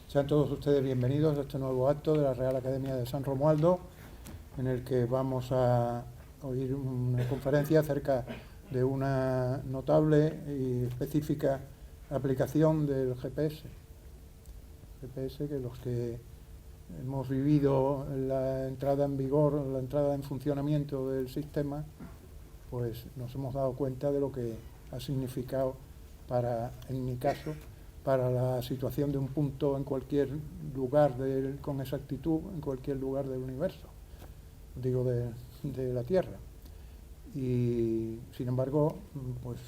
Sean todos ustedes bienvenidos a este nuevo acto de la Real Academia de San Romualdo, en el que vamos a oír una conferencia acerca de una notable y específica aplicación del GPS. GPS que los que hemos vivido la entrada en vigor, la entrada en funcionamiento del sistema, pues nos hemos dado cuenta de lo que ha significado para, en mi caso, para la situación de un punto en cualquier lugar con exactitud, en cualquier lugar del universo, digo de la Tierra. Y sin embargo, pues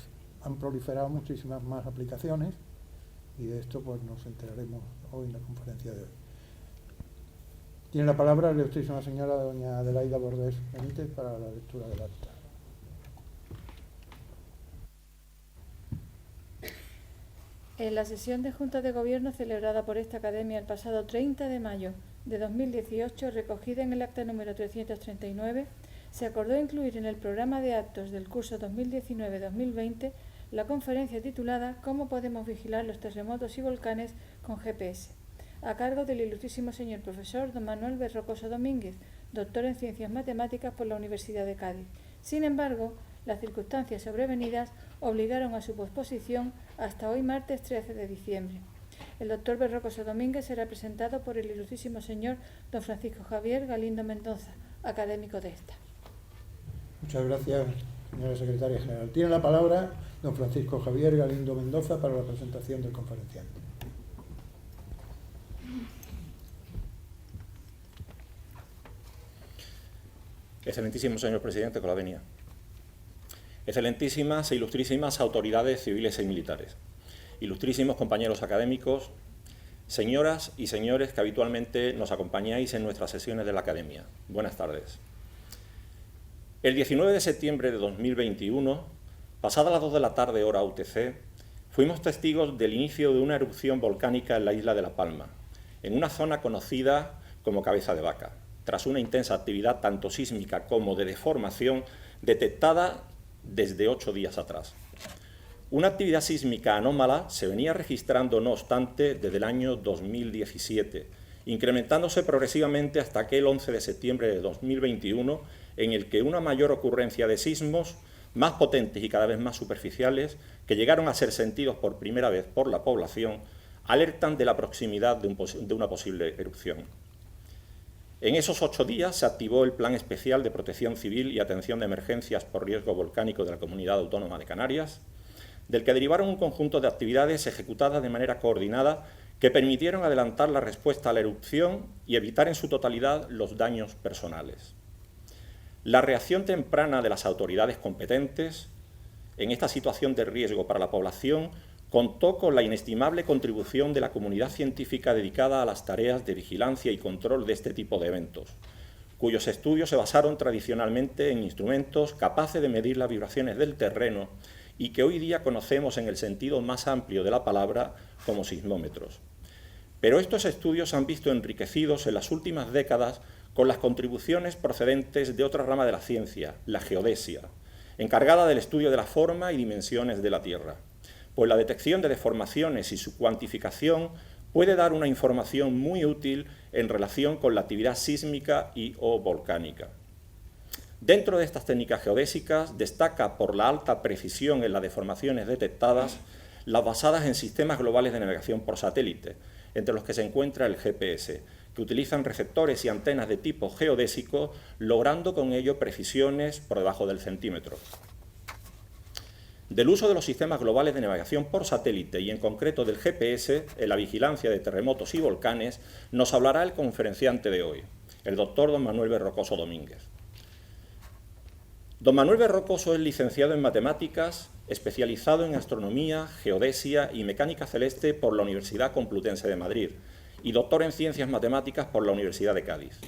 han proliferado muchísimas más aplicaciones y de esto pues nos enteraremos hoy en la conferencia de hoy. Tiene la palabra la ilustrísima señora doña Adelaida Bordés Benítez para la lectura del acta. En la sesión de Junta de Gobierno celebrada por esta Academia el pasado 30 de mayo de 2018, recogida en el acta número 339, se acordó incluir en el programa de actos del curso 2019-2020 la conferencia titulada «Cómo podemos vigilar los terremotos y volcanes con GPS», a cargo del ilustrísimo señor profesor don Manuel Berrocoso Domínguez, doctor en Ciencias Matemáticas por la Universidad de Cádiz. Sin embargo, las circunstancias sobrevenidas obligaron a su posposición hasta hoy, martes 13 de diciembre. El doctor Berrocoso Domínguez será presentado por el ilustrísimo señor don Francisco Javier Galindo Mendoza, académico de esta. Muchas gracias, señora secretaria general. Tiene la palabra don Francisco Javier Galindo Mendoza para la presentación del conferenciante. Excelentísimo señor presidente, con la venia. Excelentísimas e ilustrísimas autoridades civiles y militares, ilustrísimos compañeros académicos, señoras y señores que habitualmente nos acompañáis en nuestras sesiones de la Academia. Buenas tardes. El 19 de septiembre de 2021, pasadas las 2 de la tarde hora UTC, fuimos testigos del inicio de una erupción volcánica en la isla de La Palma, en una zona conocida como Cabeza de Vaca, tras una intensa actividad tanto sísmica como de deformación detectada desde 8 días atrás. Una actividad sísmica anómala se venía registrando, no obstante, desde el año 2017, incrementándose progresivamente hasta aquel 11 de septiembre de 2021, en el que una mayor ocurrencia de sismos, más potentes y cada vez más superficiales, que llegaron a ser sentidos por primera vez por la población, alertan de la proximidad de una posible erupción. En esos 8 días se activó el Plan Especial de Protección Civil y Atención de Emergencias por Riesgo Volcánico de la Comunidad Autónoma de Canarias, del que derivaron un conjunto de actividades ejecutadas de manera coordinada que permitieron adelantar la respuesta a la erupción y evitar en su totalidad los daños personales. La reacción temprana de las autoridades competentes en esta situación de riesgo para la población contó con la inestimable contribución de la comunidad científica dedicada a las tareas de vigilancia y control de este tipo de eventos, cuyos estudios se basaron tradicionalmente en instrumentos capaces de medir las vibraciones del terreno y que hoy día conocemos en el sentido más amplio de la palabra como sismómetros. Pero estos estudios se han visto enriquecidos en las últimas décadas con las contribuciones procedentes de otra rama de la ciencia, la geodesia, encargada del estudio de la forma y dimensiones de la Tierra, pues la detección de deformaciones y su cuantificación puede dar una información muy útil en relación con la actividad sísmica y o volcánica. Dentro de estas técnicas geodésicas destaca por la alta precisión en las deformaciones detectadas las basadas en sistemas globales de navegación por satélite, entre los que se encuentra el GPS, que utilizan receptores y antenas de tipo geodésico, logrando con ello precisiones por debajo del centímetro. Del uso de los sistemas globales de navegación por satélite y en concreto del GPS en la vigilancia de terremotos y volcanes nos hablará el conferenciante de hoy, el doctor don Manuel Berrocoso Domínguez. Don Manuel Berrocoso es licenciado en Matemáticas, especializado en Astronomía, Geodesia y Mecánica Celeste por la Universidad Complutense de Madrid y doctor en Ciencias Matemáticas por la Universidad de Cádiz.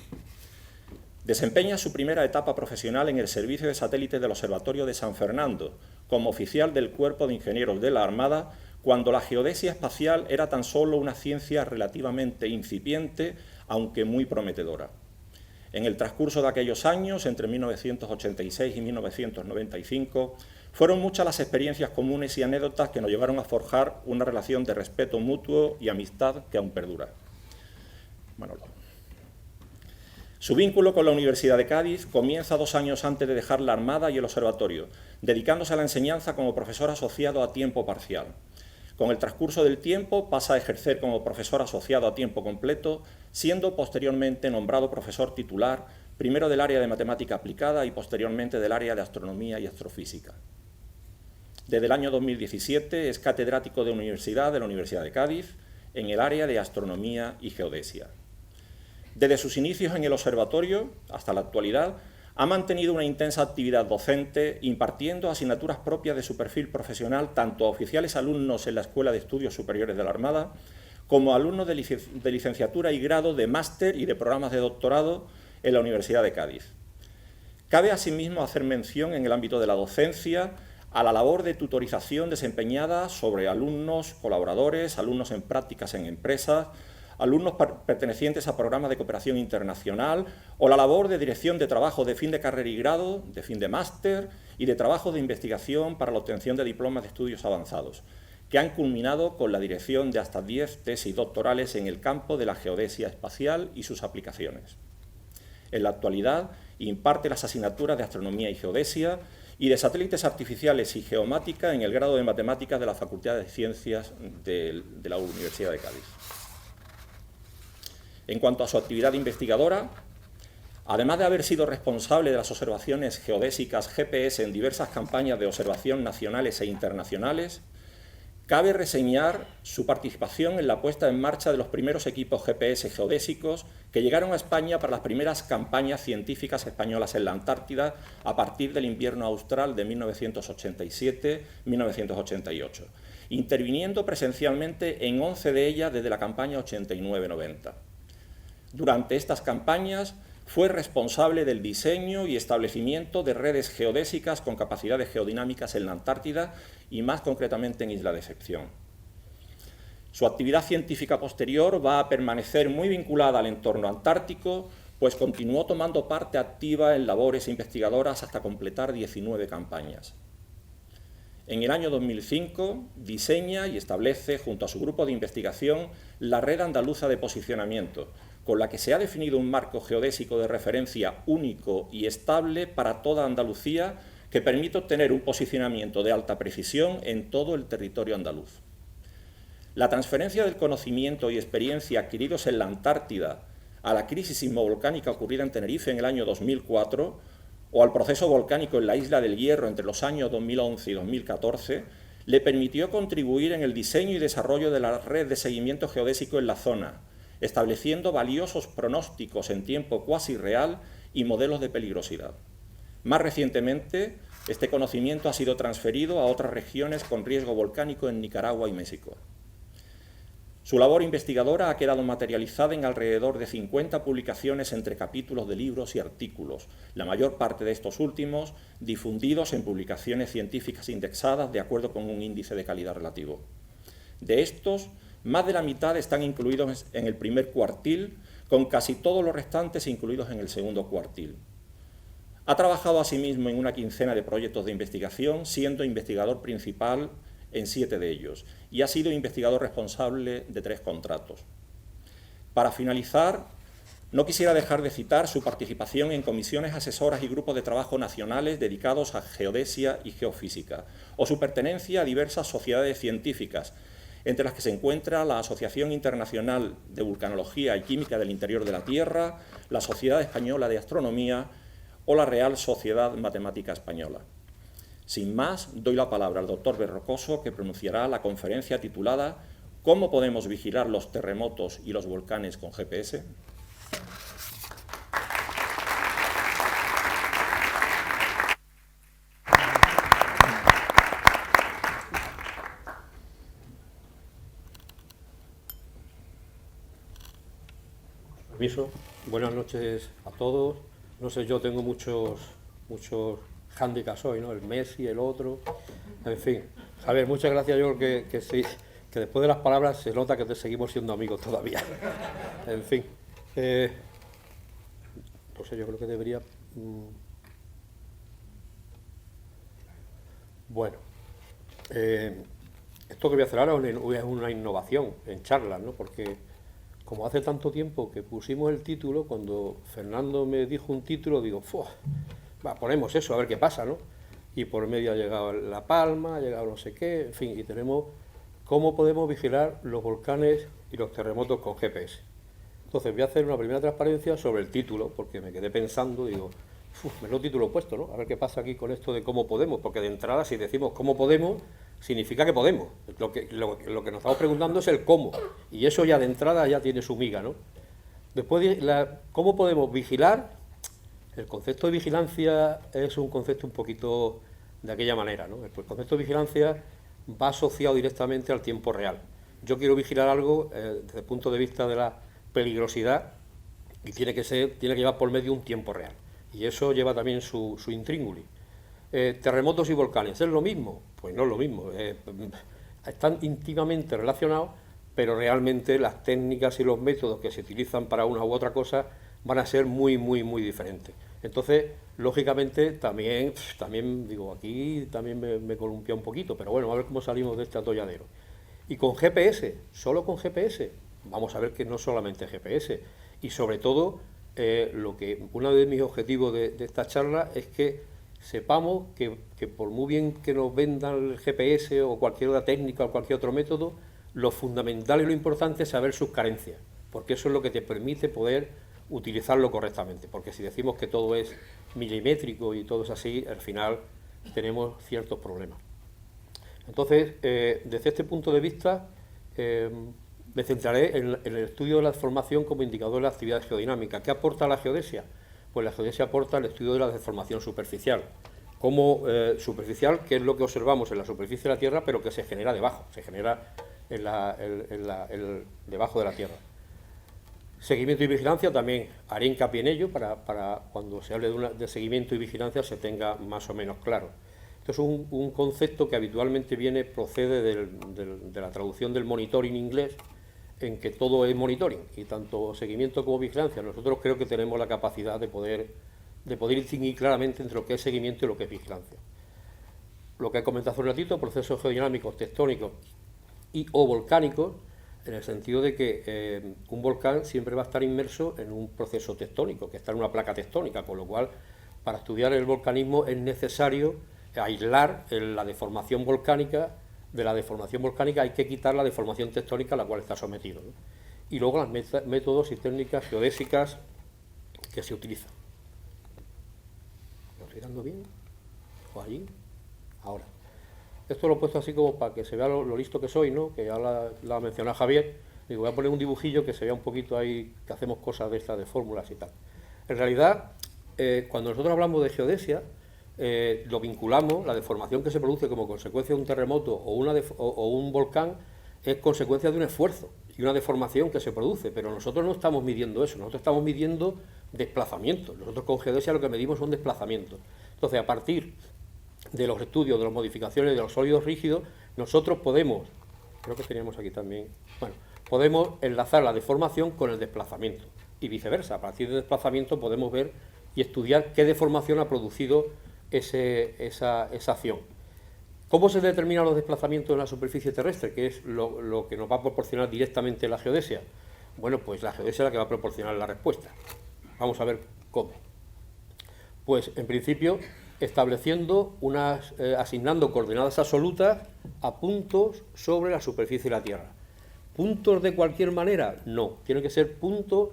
Desempeña su primera etapa profesional en el Servicio de Satélites del Observatorio de San Fernando, como oficial del Cuerpo de Ingenieros de la Armada, cuando la geodesia espacial era tan solo una ciencia relativamente incipiente, aunque muy prometedora. En el transcurso de aquellos años, entre 1986 y 1995, fueron muchas las experiencias comunes y anécdotas que nos llevaron a forjar una relación de respeto mutuo y amistad que aún perdura. Manolo. Su vínculo con la Universidad de Cádiz comienza 2 años antes de dejar la Armada y el Observatorio, dedicándose a la enseñanza como profesor asociado a tiempo parcial. Con el transcurso del tiempo pasa a ejercer como profesor asociado a tiempo completo, siendo posteriormente nombrado profesor titular, primero del área de matemática aplicada y posteriormente del área de astronomía y astrofísica. Desde el año 2017 es catedrático de universidad de la Universidad de Cádiz en el área de astronomía y geodesia. Desde sus inicios en el observatorio hasta la actualidad, ha mantenido una intensa actividad docente impartiendo asignaturas propias de su perfil profesional tanto a oficiales alumnos en la Escuela de Estudios Superiores de la Armada como a alumnos de licenciatura y grado de máster y de programas de doctorado en la Universidad de Cádiz. Cabe asimismo hacer mención en el ámbito de la docencia a la labor de tutorización desempeñada sobre alumnos, colaboradores, alumnos en prácticas en empresas, alumnos pertenecientes a programas de cooperación internacional o la labor de dirección de trabajo de fin de carrera y grado, de fin de máster y de trabajo de investigación para la obtención de diplomas de estudios avanzados, que han culminado con la dirección de hasta 10 tesis doctorales en el campo de la geodesia espacial y sus aplicaciones. En la actualidad imparte las asignaturas de astronomía y geodesia y de satélites artificiales y geomática en el grado de matemáticas de la Facultad de Ciencias de la Universidad de Cádiz. En cuanto a su actividad investigadora, además de haber sido responsable de las observaciones geodésicas GPS en diversas campañas de observación nacionales e internacionales, cabe reseñar su participación en la puesta en marcha de los primeros equipos GPS geodésicos que llegaron a España para las primeras campañas científicas españolas en la Antártida a partir del invierno austral de 1987-1988, interviniendo presencialmente en 11 de ellas desde la campaña 89-90. Durante estas campañas fue responsable del diseño y establecimiento de redes geodésicas con capacidades geodinámicas en la Antártida y más concretamente en Isla Decepción. Su actividad científica posterior va a permanecer muy vinculada al entorno antártico, pues continuó tomando parte activa en labores investigadoras hasta completar 19 campañas. En el año 2005 diseña y establece, junto a su grupo de investigación, la Red Andaluza de Posicionamiento, con la que se ha definido un marco geodésico de referencia único y estable para toda Andalucía que permite obtener un posicionamiento de alta precisión en todo el territorio andaluz. La transferencia del conocimiento y experiencia adquiridos en la Antártida a la crisis sismovolcánica ocurrida en Tenerife en el año 2004 o al proceso volcánico en la Isla del Hierro entre los años 2011 y 2014, le permitió contribuir en el diseño y desarrollo de la red de seguimiento geodésico en la zona, estableciendo valiosos pronósticos en tiempo cuasi real y modelos de peligrosidad. Más recientemente, este conocimiento ha sido transferido a otras regiones con riesgo volcánico en Nicaragua y México. Su labor investigadora ha quedado materializada en alrededor de 50 publicaciones entre capítulos de libros y artículos, la mayor parte de estos últimos difundidos en publicaciones científicas indexadas de acuerdo con un índice de calidad relativo. De estos, más de la mitad están incluidos en el primer cuartil, con casi todos los restantes incluidos en el segundo cuartil. Ha trabajado asimismo en una quincena de proyectos de investigación, siendo investigador principal en 7 de ellos, y ha sido investigador responsable de 3 contratos. Para finalizar, no quisiera dejar de citar su participación en comisiones asesoras y grupos de trabajo nacionales dedicados a geodesia y geofísica, o su pertenencia a diversas sociedades científicas, entre las que se encuentra la Asociación Internacional de Vulcanología y Química del Interior de la Tierra, la Sociedad Española de Astronomía o la Real Sociedad Matemática Española. Sin más, doy la palabra al doctor Berrocoso, que pronunciará la conferencia titulada ¿Cómo podemos vigilar los terremotos y los volcanes con GPS? Permiso. Buenas noches a todos. No sé, yo tengo muchos hándicaps hoy, ¿no? El Messi, el otro, en fin. A ver, muchas gracias, yo creo que sí, que después de las palabras se nota que te seguimos siendo amigos todavía. En fin. no sé, yo creo que debería... Bueno, esto que voy a hacer ahora es una innovación en charlas, ¿no? Porque como hace tanto tiempo que pusimos el título, cuando Fernando me dijo un título, digo, ponemos eso, a ver qué pasa, ¿no? Y por medio ha llegado La Palma, ha llegado no sé qué, en fin, y tenemos cómo podemos vigilar los volcanes y los terremotos con GPS. Entonces voy a hacer una primera transparencia sobre el título, porque me quedé pensando, digo, me lo título puesto, ¿no? A ver qué pasa aquí con esto de cómo podemos, porque de entrada si decimos cómo podemos, significa que podemos. Lo que nos estamos preguntando es el cómo, y eso ya de entrada ya tiene su miga, ¿no? Después, ¿cómo podemos vigilar? El concepto de vigilancia es un concepto un poquito de aquella manera, ¿no? El concepto de vigilancia va asociado directamente al tiempo real. Yo quiero vigilar algo desde el punto de vista de la peligrosidad y tiene que llevar por medio un tiempo real. Y eso lleva también su intríngulis. Terremotos y volcanes, ¿es lo mismo? Pues no es lo mismo. Están íntimamente relacionados, pero realmente las técnicas y los métodos que se utilizan para una u otra cosa van a ser muy, muy, muy diferentes. Entonces, lógicamente, también digo, aquí también me columpia un poquito, pero bueno, a ver cómo salimos de este atolladero. Y con GPS, solo con GPS, vamos a ver que no solamente GPS, y sobre todo, uno de mis objetivos de esta charla es que sepamos que por muy bien que nos vendan el GPS o cualquier otra técnica o cualquier otro método, lo fundamental y lo importante es saber sus carencias, porque eso es lo que te permite poder utilizarlo correctamente, porque si decimos que todo es milimétrico y todo es así, al final tenemos ciertos problemas. Entonces, desde este punto de vista, me centraré en el estudio de la deformación como indicador de la actividad geodinámica. ¿Qué aporta la geodesia? Pues la geodesia aporta el estudio de la deformación superficial. Como superficial, que es lo que observamos en la superficie de la Tierra, pero que se genera debajo, se genera debajo de la Tierra. Seguimiento y vigilancia, también haré hincapié en ello para cuando se hable de seguimiento y vigilancia se tenga más o menos claro. Esto es un concepto que habitualmente procede de la traducción del monitoring inglés, en que todo es monitoring, y tanto seguimiento como vigilancia. Nosotros creo que tenemos la capacidad de poder distinguir claramente entre lo que es seguimiento y lo que es vigilancia. Lo que he comentado hace un ratito, procesos geodinámicos, tectónicos y o volcánicos, en el sentido de que un volcán siempre va a estar inmerso en un proceso tectónico, que está en una placa tectónica, con lo cual, para estudiar el volcanismo es necesario aislar la deformación volcánica. De la deformación volcánica hay que quitar la deformación tectónica a la cual está sometido, ¿no? Y luego los métodos y técnicas geodésicas que se utilizan. ¿Lo estoy dando bien? ¿O allí? Ahora. Esto lo he puesto así como para que se vea lo listo que soy, ¿no? Que ya la ha mencionado Javier. Digo, voy a poner un dibujillo que se vea un poquito ahí, que hacemos cosas de estas, de fórmulas y tal. En realidad, cuando nosotros hablamos de geodesia, lo vinculamos, la deformación que se produce como consecuencia de un terremoto o un volcán, es consecuencia de un esfuerzo y una deformación que se produce, pero nosotros no estamos midiendo eso, nosotros estamos midiendo desplazamientos. Nosotros con geodesia lo que medimos son desplazamientos. Entonces, a partir de los estudios, de las modificaciones de los sólidos rígidos, nosotros podemos, creo que teníamos aquí también, bueno, podemos enlazar la deformación con el desplazamiento y viceversa. A partir del desplazamiento podemos ver y estudiar qué deformación ha producido esa acción. ¿Cómo se determinan los desplazamientos en la superficie terrestre? Que es lo que nos va a proporcionar directamente la geodesia. Bueno, pues la geodesia es la que va a proporcionar la respuesta. Vamos a ver cómo. Pues, en principio, estableciendo asignando coordenadas absolutas a puntos sobre la superficie de la Tierra. ¿Puntos de cualquier manera? No. Tienen que ser puntos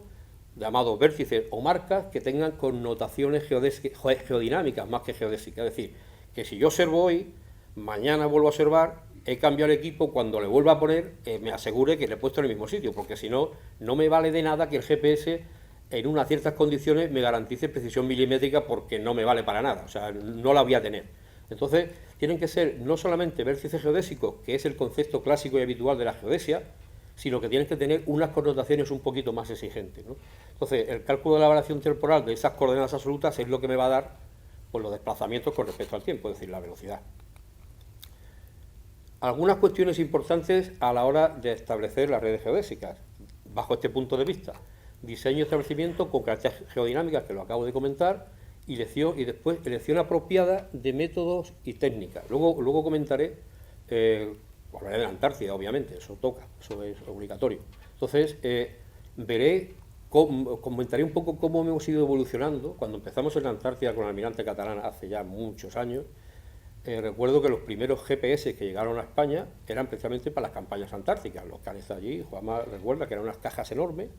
llamados vértices o marcas que tengan connotaciones geodinámicas más que geodésicas. Es decir, que si yo observo hoy, mañana vuelvo a observar, he cambiado el equipo, cuando le vuelva a poner, me asegure que le he puesto en el mismo sitio, porque si no, no me vale de nada que el GPS en unas ciertas condiciones me garantice precisión milimétrica, porque no me vale para nada, o sea, no la voy a tener. Entonces, tienen que ser no solamente vértices geodésicos, que es el concepto clásico y habitual de la geodesia, sino que tienen que tener unas connotaciones un poquito más exigentes, ¿no? Entonces, el cálculo de la variación temporal de esas coordenadas absolutas es lo que me va a dar pues, los desplazamientos con respecto al tiempo, es decir, la velocidad. Algunas cuestiones importantes a la hora de establecer las redes geodésicas, bajo este punto de vista. diseño y establecimiento con características geodinámicas, que lo acabo de comentar, y después elección apropiada de métodos y técnicas. Luego comentaré, hablaré de la Antártida, obviamente, eso toca, eso es obligatorio. Entonces, comentaré un poco cómo hemos ido evolucionando. Cuando empezamos en la Antártida con el almirante Catalán hace ya muchos años, recuerdo que los primeros GPS que llegaron a España eran precisamente para las campañas antárticas. Los que han estado allí, Juanma recuerda que eran unas cajas enormes,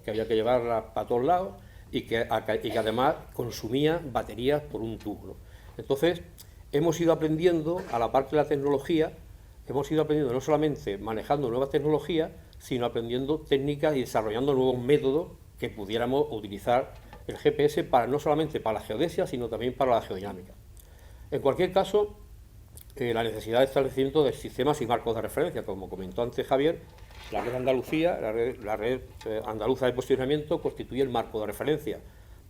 que había que llevarlas para todos lados y que además consumían baterías por un tubo, ¿no? Entonces, hemos ido aprendiendo, a la parte de la tecnología, hemos ido aprendiendo no solamente manejando nuevas tecnologías, sino aprendiendo técnicas y desarrollando nuevos métodos que pudiéramos utilizar el GPS no solamente para la geodesia, sino también para la geodinámica. En cualquier caso, la necesidad de establecimiento de sistemas y marcos de referencia, como comentó antes Javier, la red Andalucía, la red andaluza de posicionamiento, constituye el marco de referencia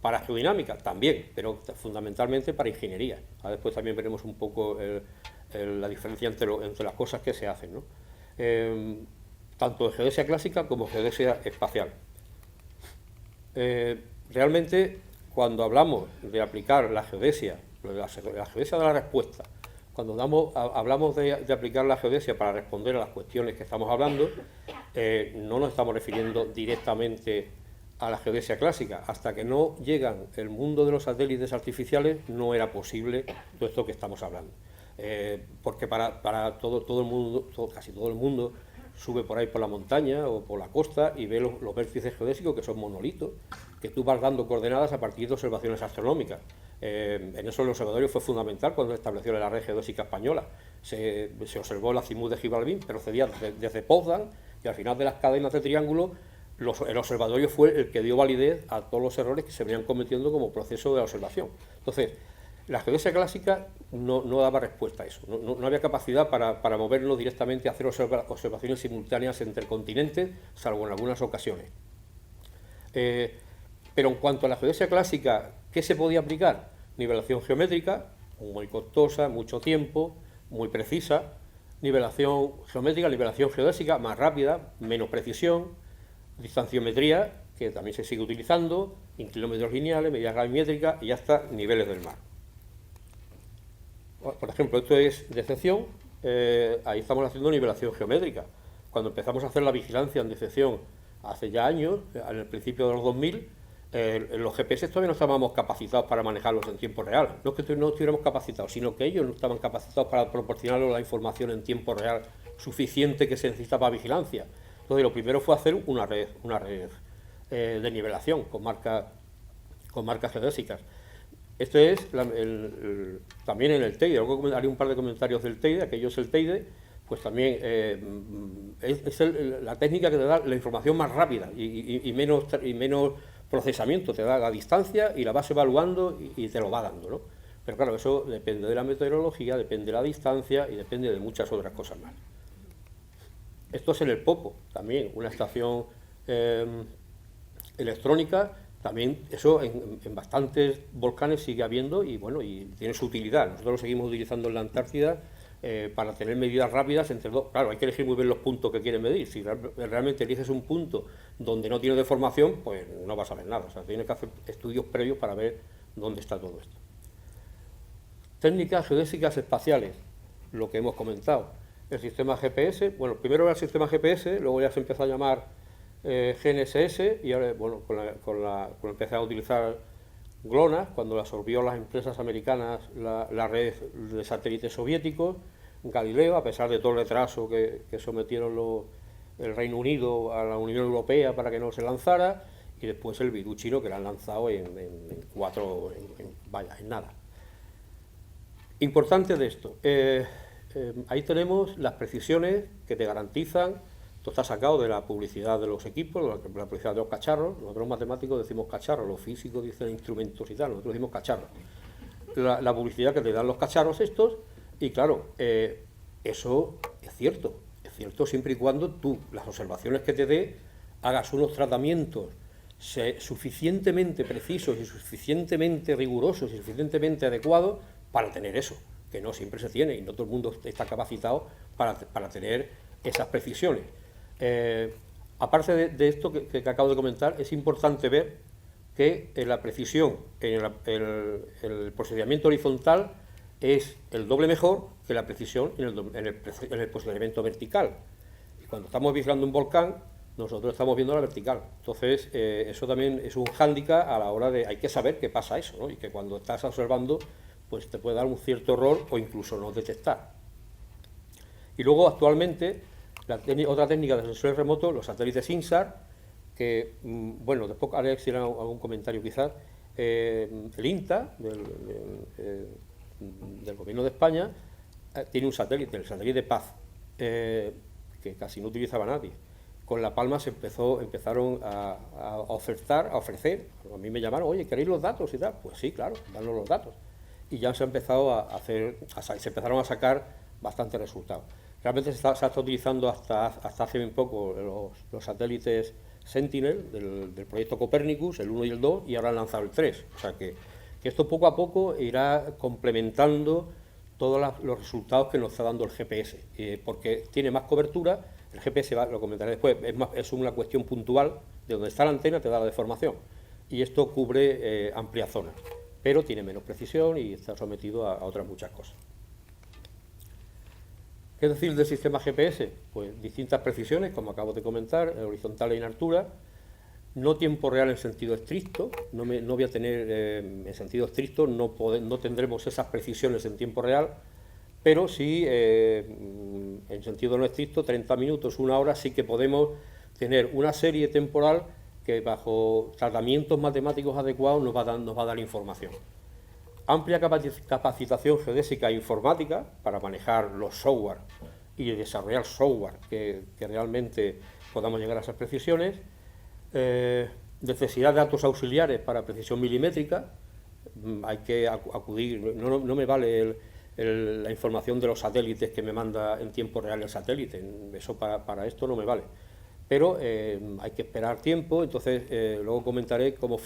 para geodinámica también, pero fundamentalmente para ingeniería. Después también veremos un poco la diferencia entre las cosas que se hacen, ¿no? Tanto de geodesia clásica como geodesia espacial. Realmente, cuando hablamos de aplicar la geodesia de la respuesta, cuando hablamos de aplicar la geodesia para responder a las cuestiones que estamos hablando, no nos estamos refiriendo directamente a la geodesia clásica. Hasta que no llegan el mundo de los satélites artificiales, no era posible todo esto que estamos hablando. Porque para todo el mundo, casi todo el mundo, sube por ahí por la montaña o por la costa y ve los vértices geodésicos, que son monolitos, que tú vas dando coordenadas a partir de observaciones astronómicas. En eso el observatorio fue fundamental cuando se estableció la red geodésica española. Se observó el azimut de Gibraltar, procedía desde Potsdam, y al final de las cadenas de triángulo el observatorio fue el que dio validez a todos los errores que se venían cometiendo como proceso de observación. Entonces, la geodesia clásica no daba respuesta a eso, no había capacidad para movernos directamente a hacer observaciones simultáneas entre continentes, salvo en algunas ocasiones. Pero en cuanto a la geodesia clásica, ¿qué se podía aplicar? Nivelación geométrica, muy costosa, mucho tiempo, muy precisa. Nivelación geométrica, nivelación geodésica, más rápida, menos precisión. Distanciometría, que también se sigue utilizando, inclinómetros lineales, medida gravimétrica y hasta niveles del mar. Por ejemplo, esto es decepción, ahí estamos haciendo nivelación geométrica. Cuando empezamos a hacer la vigilancia en decepción hace ya años, en el principio de los 2000, los GPS todavía no estábamos capacitados para manejarlos en tiempo real. No es que no estuviéramos capacitados, sino que ellos no estaban capacitados para proporcionarnos la información en tiempo real suficiente que se necesita para vigilancia. Entonces, lo primero fue hacer una red de nivelación con marcas geodésicas. Esto es también en el Teide. Luego haré un par de comentarios del Teide. Aquello es el Teide, pues también es la técnica que te da la información más rápida y menos procesamiento. Te da la distancia y la vas evaluando y te lo va dando, ¿no? Pero claro, eso depende de la meteorología, depende de la distancia y depende de muchas otras cosas más. Esto es en el Popo, también una estación electrónica. También eso en bastantes volcanes sigue habiendo y bueno, y tiene su utilidad. Nosotros lo seguimos utilizando en la Antártida para tener medidas rápidas entre dos. Claro, hay que elegir muy bien los puntos que quieren medir. Si realmente eliges un punto donde no tiene deformación, pues no vas a ver nada. O sea, tienes que hacer estudios previos para ver dónde está todo esto. Técnicas geodésicas espaciales, lo que hemos comentado. El sistema GPS, bueno, primero era el sistema GPS, luego ya se empezó a llamar GNSS y ahora, bueno, cuando empecé a utilizar GLONASS, cuando la absorbió las empresas americanas la red de satélites soviéticos, Galileo, a pesar de todo el retraso que sometieron el Reino Unido a la Unión Europea para que no se lanzara, y después el Virú chino, que lo han lanzado en nada. Importante de esto, ahí tenemos las precisiones que te garantizan. Esto está sacado de la publicidad de los equipos, de la publicidad de los cacharros. Nosotros los matemáticos decimos cacharros, los físicos dicen instrumentos y tal, nosotros decimos cacharros. La publicidad que te dan los cacharros estos, y claro, eso es cierto siempre y cuando tú, las observaciones que te dé, hagas unos tratamientos suficientemente precisos y suficientemente rigurosos y suficientemente adecuados para tener eso, que no siempre se tiene y no todo el mundo está capacitado para tener esas precisiones. aparte de esto que acabo de comentar, es importante ver que la precisión en el posicionamiento horizontal es el doble mejor que la precisión en el posicionamiento vertical. Y cuando estamos vigilando un volcán, nosotros estamos viendo la vertical. Entonces, eso también es un hándicap a la hora de... Hay que saber qué pasa eso, ¿no? Y que cuando estás observando, pues te puede dar un cierto error o incluso no detectar. Y luego, actualmente, otra técnica de sensores remotos, los satélites INSAR, que, bueno, después Alex tiene algún comentario quizás, el INTA, del Gobierno de España, tiene un satélite, el satélite Paz, que casi no utilizaba nadie. Con La Palma empezaron a ofrecer, a mí me llamaron, oye, ¿queréis los datos y tal? Pues sí, claro, danos los datos. Y ya se ha empezado se empezaron a sacar bastantes resultados. Realmente se está utilizando hasta hace bien poco los satélites Sentinel del proyecto Copernicus, el 1 y el 2, y ahora han lanzado el 3. O sea que esto poco a poco irá complementando todos los resultados que nos está dando el GPS, porque tiene más cobertura. El GPS, lo comentaré después, es una cuestión puntual, de donde está la antena te da la deformación, y esto cubre amplias zonas, pero tiene menos precisión y está sometido a otras muchas cosas. ¿Qué decir del sistema GPS? Pues distintas precisiones, como acabo de comentar, horizontal e en altura, no tiempo real en sentido estricto, no voy a tener, en sentido estricto, no tendremos esas precisiones en tiempo real, pero sí, en sentido no estricto, 30 minutos, 1 hora, sí que podemos tener una serie temporal que bajo tratamientos matemáticos adecuados nos va a dar información. Amplia capacitación geodésica e informática para manejar los software y desarrollar software que realmente podamos llegar a esas precisiones. Necesidad de datos auxiliares para precisión milimétrica. Hay que acudir, no me vale la información de los satélites que me manda en tiempo real el satélite, eso para esto no me vale. Pero hay que esperar tiempo, entonces luego comentaré cómo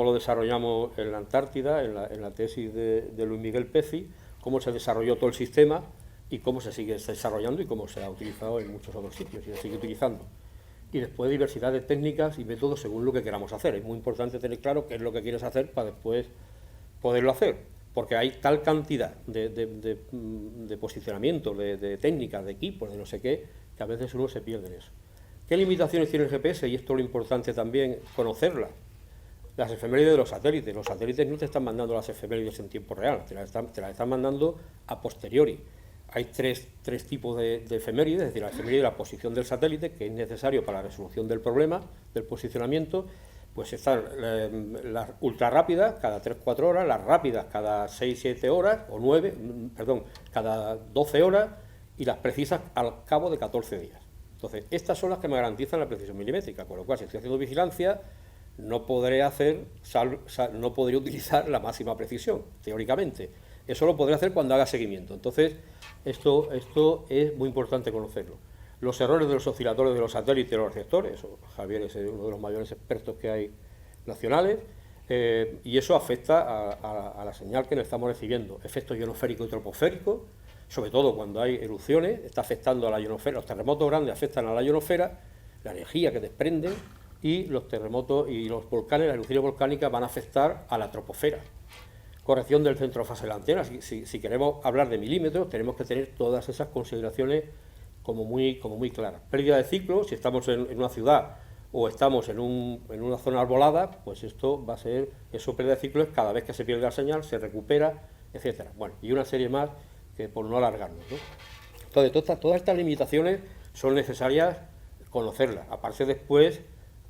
lo desarrollamos en la Antártida, en la tesis de Luis Miguel Pezzi, cómo se desarrolló todo el sistema y cómo se sigue desarrollando y cómo se ha utilizado en muchos otros sitios y se sigue utilizando. Y después diversidad de técnicas y métodos según lo que queramos hacer. Es muy importante tener claro qué es lo que quieres hacer para después poderlo hacer, porque hay tal cantidad de posicionamiento, de técnicas, de equipos, de no sé qué, que a veces uno se pierde en eso. ¿Qué limitaciones tiene el GPS? Y esto es lo importante también, conocerlas. Las efemérides de los satélites. Los satélites no te están mandando las efemérides en tiempo real, te las están mandando a posteriori. Hay tres tipos de efemérides, es decir, la efeméride de la posición del satélite, que es necesario para la resolución del problema, del posicionamiento. Pues están las ultra rápidas cada 3-4 horas, las rápidas cada 6-7 horas, o 9, perdón, cada 12 horas, y las precisas al cabo de 14 días. Entonces, estas son las que me garantizan la precisión milimétrica, con lo cual, si estoy haciendo vigilancia, no podré utilizar la máxima precisión, teóricamente. Eso lo podré hacer cuando haga seguimiento. Entonces, esto es muy importante conocerlo. Los errores de los osciladores de los satélites y los receptores, Javier es uno de los mayores expertos que hay nacionales, y eso afecta a la señal que nos estamos recibiendo. Efectos ionosféricos y troposféricos, sobre todo cuando hay erupciones, está afectando a la ionosfera. Los terremotos grandes afectan a la ionosfera, la energía que desprenden, y los terremotos y los volcanes, las erupciones volcánicas van a afectar a la troposfera. Corrección del centro de fase de la antena. Si queremos hablar de milímetros, tenemos que tener todas esas consideraciones como muy claras. Pérdida de ciclo, si estamos en una ciudad o estamos en una zona arbolada, pues esto va a ser, pérdida de ciclo es cada vez que se pierde la señal, se recupera, etcétera. Bueno, y una serie más que por no alargarnos, ¿no? Entonces, todas estas limitaciones son necesarias conocerlas, aparte después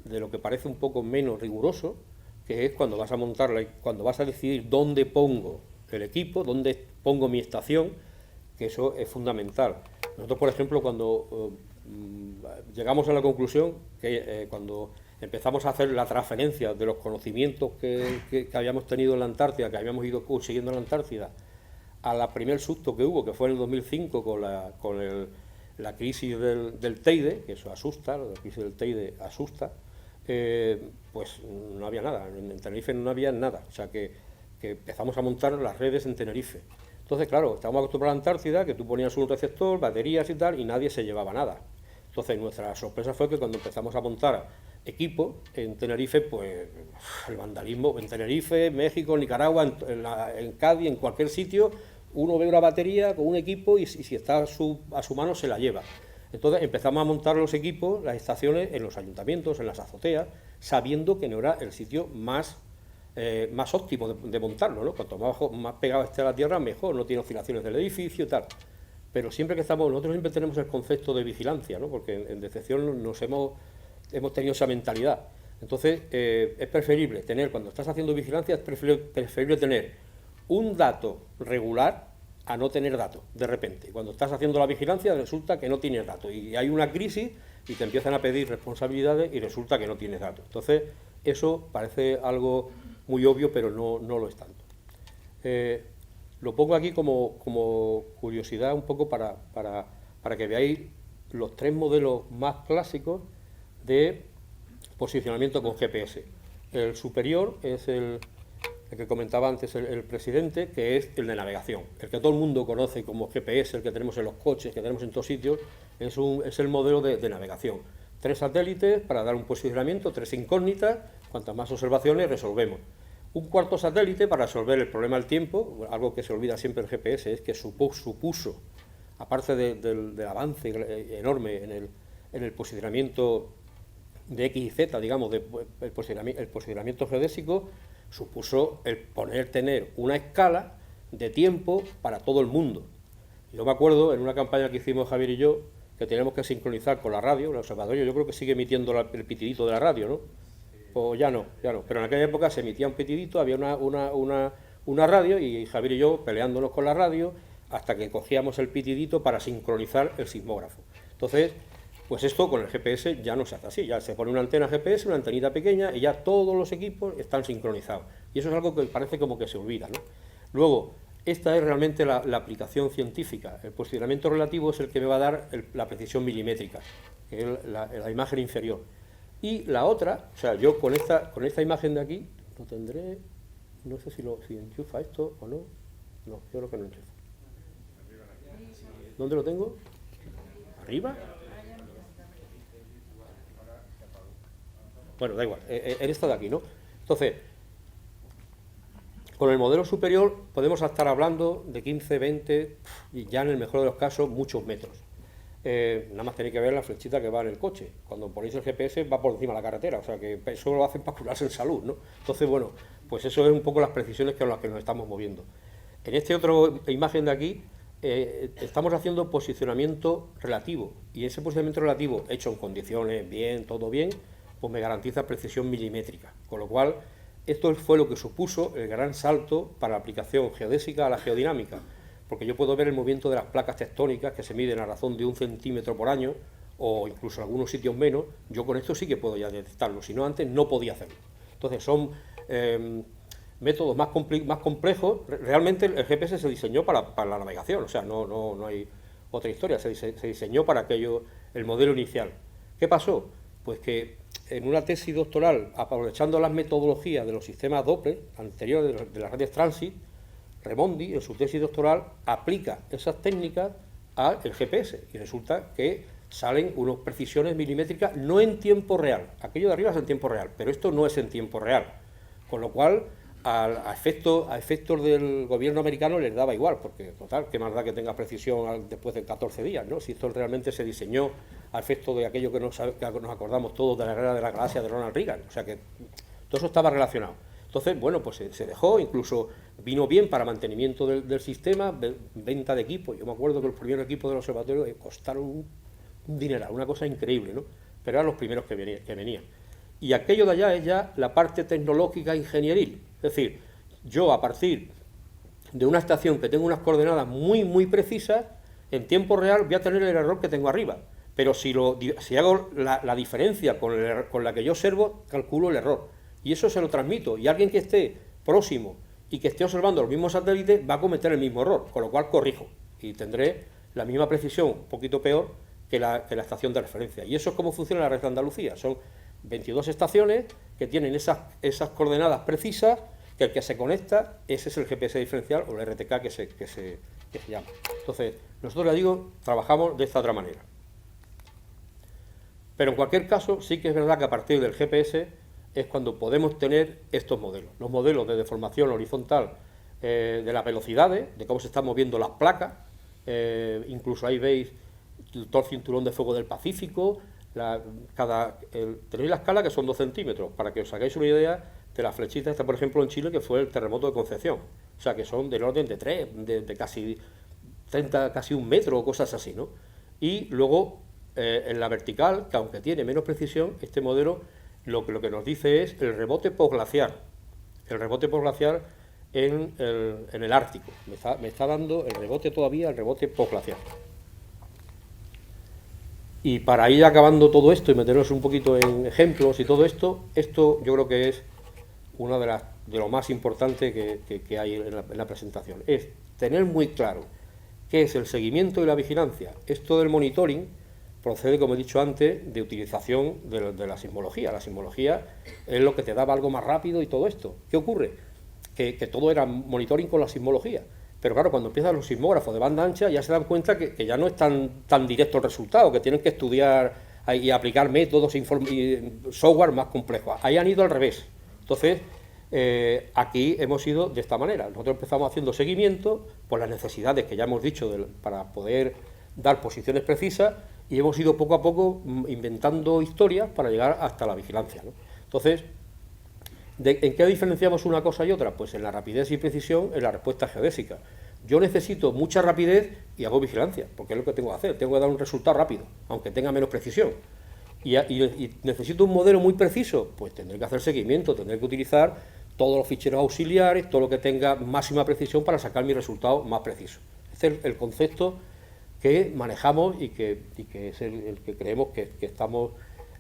de lo que parece un poco menos riguroso, que es cuando vas a montarla y cuando vas a decidir dónde pongo el equipo, dónde pongo mi estación, que eso es fundamental. Nosotros, por ejemplo, cuando llegamos a la conclusión que cuando empezamos a hacer la transferencia de los conocimientos que habíamos tenido en la Antártida, que habíamos ido consiguiendo en la Antártida, a la primer susto que hubo, que fue en el 2005 con la crisis del Teide, que eso asusta, la crisis del Teide asusta, pues no había nada, en Tenerife no había nada, o sea que empezamos a montar las redes en Tenerife. Entonces, claro, estábamos acostumbrados a la Antártida, que tú ponías un receptor, baterías y tal, y nadie se llevaba nada. Entonces, nuestra sorpresa fue que cuando empezamos a montar equipo en Tenerife, pues el vandalismo en Tenerife, México, Nicaragua, en Cádiz, en cualquier sitio, uno ve una batería con un equipo y si está a su mano se la lleva. Entonces empezamos a montar los equipos, las estaciones en los ayuntamientos, en las azoteas, sabiendo que no era el sitio más óptimo de montarlo, ¿no? Cuanto más pegado esté a la tierra, mejor, no tiene oscilaciones del edificio y tal. Pero nosotros siempre tenemos el concepto de vigilancia, ¿no? Porque en Decepción hemos tenido esa mentalidad. Entonces, es preferible tener, cuando estás haciendo vigilancia, es preferible tener un dato regular a no tener datos, de repente. Cuando estás haciendo la vigilancia, resulta que no tienes datos. Y hay una crisis y te empiezan a pedir responsabilidades y resulta que no tienes datos. Entonces, eso parece algo muy obvio, pero no lo es tanto. Lo pongo aquí como curiosidad un poco para que veáis los 3 modelos más clásicos de posicionamiento con GPS. El superior es el que comentaba antes el presidente, que es el de navegación, el que todo el mundo conoce como GPS, el que tenemos en los coches, que tenemos en todos sitios, es el modelo de navegación. 3 satélites para dar un posicionamiento, 3 incógnitas, cuantas más observaciones resolvemos. Un cuarto satélite para resolver el problema del tiempo, algo que se olvida siempre el GPS, es que supuso, aparte del avance enorme en el posicionamiento de X y Z, digamos, el posicionamiento geodésico, supuso tener una escala de tiempo para todo el mundo. Yo me acuerdo, en una campaña que hicimos Javier y yo, que teníamos que sincronizar con la radio, el observatorio, yo creo que sigue emitiendo el pitidito de la radio, ¿no? O ya no, pero en aquella época se emitía un pitidito, había una radio y Javier y yo peleándonos con la radio hasta que cogíamos el pitidito para sincronizar el sismógrafo. Entonces, pues esto con el GPS ya no se hace así, ya se pone una antena GPS, una antenita pequeña y ya todos los equipos están sincronizados. Y eso es algo que parece como que se olvida, ¿no? Luego, esta es realmente la aplicación científica. El posicionamiento relativo es el que me va a dar la precisión milimétrica, que es la imagen inferior. Y la otra, o sea, yo con esta imagen de aquí, lo tendré, no sé si enchufa esto o no. No, yo creo que no enchufa. ¿Dónde lo tengo? ¿Arriba? Bueno, da igual, en esta de aquí, ¿no? Entonces, con el modelo superior podemos estar hablando de 15, 20 y ya en el mejor de los casos muchos metros. Nada más tenéis que ver la flechita que va en el coche. Cuando ponéis el GPS va por encima de la carretera, o sea que eso lo hacen para curarse en salud, ¿no? Entonces, bueno, pues eso es un poco las precisiones con las que nos estamos moviendo. En esta otra imagen de aquí estamos haciendo posicionamiento relativo y ese posicionamiento relativo hecho en condiciones bien, todo bien, pues me garantiza precisión milimétrica, con lo cual esto fue lo que supuso el gran salto para la aplicación geodésica a la geodinámica, porque yo puedo ver el movimiento de las placas tectónicas que se miden a razón de 1 centímetro por año o incluso en algunos sitios menos. Yo con esto sí que puedo ya detectarlo, si no antes no podía hacerlo. Entonces son métodos más complejos. Realmente el GPS se diseñó para la navegación, o sea, no hay otra historia, se diseñó para aquello, el modelo inicial. ¿Qué pasó? Pues que en una tesis doctoral, aprovechando las metodologías de los sistemas Doppler anteriores de las redes Transit, Remondi, en su tesis doctoral, aplica esas técnicas al GPS y resulta que salen unas precisiones milimétricas no en tiempo real. Aquello de arriba es en tiempo real, pero esto no es en tiempo real. Con lo cual, a efectos del gobierno americano les daba igual, porque, total, qué más da que tenga precisión después de 14 días, ¿no? Si esto realmente se diseñó a efecto de aquello que nos acordamos todos de la guerra de la galaxia de Ronald Reagan, o sea que todo eso estaba relacionado. Entonces, bueno, pues se dejó, incluso vino bien para mantenimiento del sistema, venta de equipos. Yo me acuerdo que los primeros equipos del observatorio costaron un dineral, una cosa increíble, ¿no? Pero eran los primeros que venían. Y aquello de allá es ya la parte tecnológica ingenieril. Es decir, yo a partir de una estación que tengo unas coordenadas muy, muy precisas, en tiempo real voy a tener el error que tengo arriba. Pero si hago la diferencia con la que yo observo, calculo el error. Y eso se lo transmito. Y alguien que esté próximo y que esté observando los mismos satélites va a cometer el mismo error, con lo cual corrijo. Y tendré la misma precisión, un poquito peor, que la estación de referencia. Y eso es como funciona la red de Andalucía. Son 22 estaciones que tienen esas coordenadas precisas, que el que se conecta, ese es el GPS diferencial o el RTK que se llama. Entonces, nosotros, le digo, trabajamos de esta otra manera. Pero en cualquier caso, sí que es verdad que a partir del GPS es cuando podemos tener estos modelos. Los modelos de deformación horizontal de las velocidades, de cómo se están moviendo las placas, incluso ahí veis todo el cinturón de fuego del Pacífico, tenéis la escala que son 2 centímetros, para que os hagáis una idea de las flechitas, esta por ejemplo en Chile, que fue el terremoto de Concepción, o sea que son del orden de 3, de casi 30, casi 1 metro o cosas así, ¿no? Y luego en la vertical, que aunque tiene menos precisión, este modelo lo que nos dice es el rebote posglaciar, en el Ártico, me está dando el rebote todavía, el rebote posglaciar. Y para ir acabando todo esto y meternos un poquito en ejemplos y todo esto yo creo que es una de lo más importante que hay en la presentación, es tener muy claro qué es el seguimiento y la vigilancia. Esto del monitoring procede, como he dicho antes, de utilización de la sismología. La sismología es lo que te daba algo más rápido y todo esto. ¿Qué ocurre? Que todo era monitoring con la sismología. Pero claro, cuando empiezan los sismógrafos de banda ancha ya se dan cuenta que ya no es tan directo el resultado, que tienen que estudiar y aplicar métodos y software más complejos. Ahí han ido al revés. Entonces, aquí hemos ido de esta manera. Nosotros empezamos haciendo seguimiento por las necesidades que ya hemos dicho para poder dar posiciones precisas, y hemos ido poco a poco inventando historias para llegar hasta la vigilancia, ¿no? Entonces, ¿en qué diferenciamos una cosa y otra? Pues en la rapidez y precisión en la respuesta geodésica. Yo necesito mucha rapidez y hago vigilancia, porque es lo que tengo que hacer, tengo que dar un resultado rápido, aunque tenga menos precisión. Y necesito un modelo muy preciso, pues tendré que hacer seguimiento, tendré que utilizar todos los ficheros auxiliares, todo lo que tenga máxima precisión para sacar mi resultado más preciso. Este es el concepto que manejamos y que es el que creemos que estamos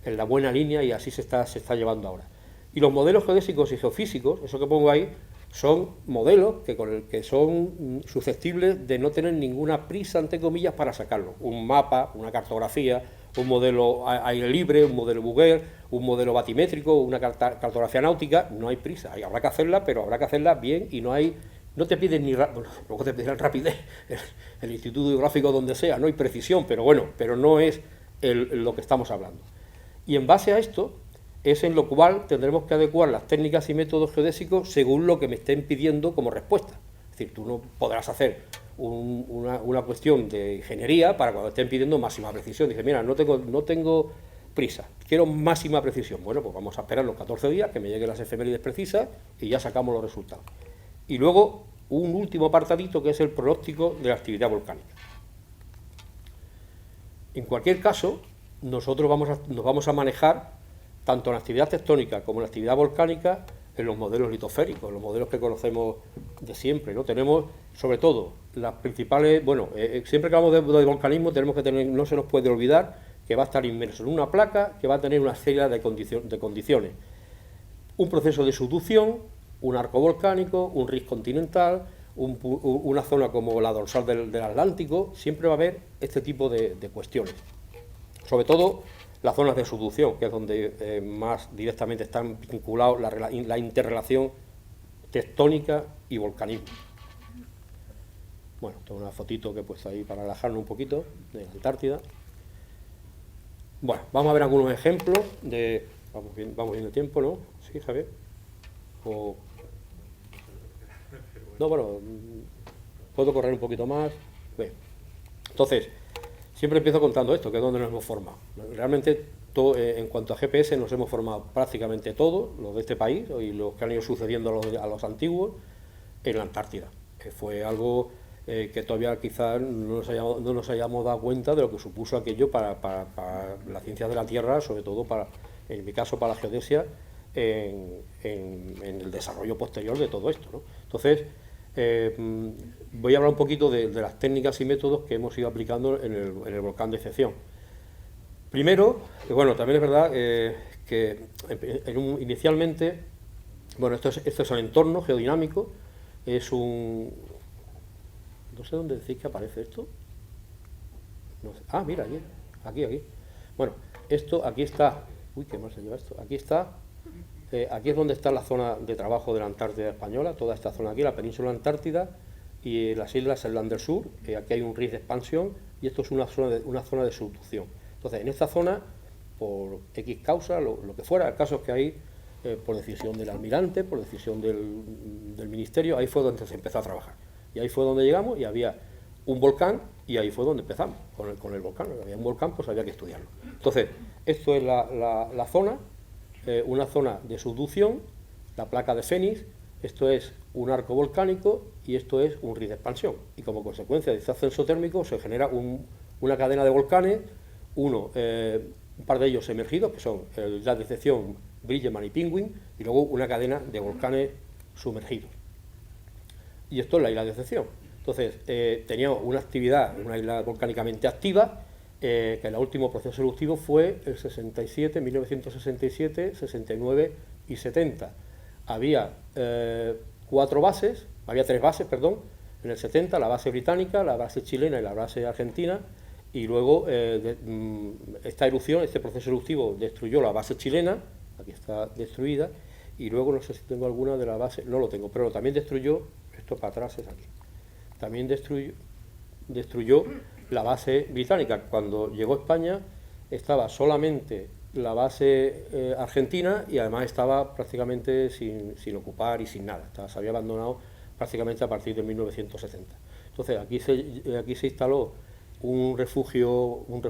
en la buena línea, y así se está llevando ahora. Y los modelos geodésicos y geofísicos, eso que pongo ahí, son modelos que son susceptibles de no tener ninguna prisa, entre comillas, para sacarlo. Un mapa, una cartografía, un modelo aire libre, un modelo Bugger, un modelo batimétrico, una cartografía náutica, no hay prisa. Habrá que hacerla, pero habrá que hacerla bien, y no te piden luego te piden rapidez, el Instituto Geográfico donde sea, no hay precisión, pero no es lo que estamos hablando. Y en base a esto es en lo cual tendremos que adecuar las técnicas y métodos geodésicos según lo que me estén pidiendo como respuesta. Es decir, tú no podrás hacer una cuestión de ingeniería para cuando estén pidiendo máxima precisión. Dice, mira, no tengo prisa, quiero máxima precisión. Bueno, pues vamos a esperar los 14 días que me lleguen las efemérides precisas y ya sacamos los resultados. Y luego un último apartadito, que es el pronóstico de la actividad volcánica. En cualquier caso, nosotros nos vamos a manejar tanto en la actividad tectónica como en la actividad volcánica en los modelos litosféricos, los modelos que conocemos de siempre, ¿no? Tenemos, sobre todo, las principales... siempre que hablamos de volcanismo tenemos que tener, no se nos puede olvidar que va a estar inmerso en una placa que va a tener una serie de condiciones. Un proceso de subducción, un arco volcánico, un rift continental, una zona como la dorsal del Atlántico, siempre va a haber este tipo de cuestiones. Sobre todo las zonas de subducción, que es donde más directamente están vinculados la interrelación tectónica y volcanismo. Bueno, tengo una fotito que he puesto ahí para relajarnos un poquito, de la Antártida. Bueno, vamos a ver algunos ejemplos de... Vamos viendo el tiempo, ¿no? ¿Sí, Javier? No, bueno, puedo correr un poquito más. Bien. Entonces, siempre empiezo contando esto, que es donde nos hemos formado. Realmente, en cuanto a GPS, nos hemos formado prácticamente todos, los de este país, y los que han ido sucediendo a los antiguos, en la Antártida. Fue algo que todavía quizás no nos hayamos dado cuenta de lo que supuso aquello para la ciencia de la Tierra, sobre todo, en mi caso, para la geodesia, en el desarrollo posterior de todo esto, ¿no? Entonces, voy a hablar un poquito de las técnicas y métodos que hemos ido aplicando en el volcán de Excepción. Primero, también es verdad que inicialmente, esto es el entorno geodinámico, es un... No sé dónde decís que aparece esto. No sé. Ah, mira, aquí. Bueno, esto, aquí está... Uy, qué mal se lleva esto. Aquí está... aquí es donde está la zona de trabajo de la Antártida española, toda esta zona aquí, la península Antártida y las islas Shetland del Sur. Aquí hay un rift de expansión y esto es una zona de subducción. Entonces, en esta zona por X causa, lo que fuera. El caso es que ahí, por decisión del almirante, por decisión del ministerio, ahí fue donde se empezó a trabajar. Y ahí fue donde llegamos y había un volcán, y ahí fue donde empezamos con el volcán. Había un volcán, pues había que estudiarlo. Entonces, esto es la zona, una zona de subducción, la placa de Fénix, esto es un arco volcánico y esto es un ris de expansión. Y como consecuencia de este ascenso térmico se genera una cadena de volcanes, un par de ellos emergidos, que son la decepción, Bridgeman y Penguin, y luego una cadena de volcanes sumergidos. Y esto es la isla de decepción. Entonces, teníamos una actividad, una isla volcánicamente activa, que el último proceso eruptivo fue el 67, 1967, 69 y 70. Había tres bases, perdón, en el 70, la base británica, la base chilena y la base argentina, y luego esta erupción, este proceso eruptivo destruyó la base chilena, aquí está destruida, y luego no sé si tengo alguna de la base, no lo tengo, pero también destruyó, esto para atrás es aquí, también destruyó la base británica. Cuando llegó a España estaba solamente la base argentina y además estaba prácticamente sin ocupar y sin nada, se había abandonado prácticamente a partir de 1970. Entonces aquí se instaló un refugio, al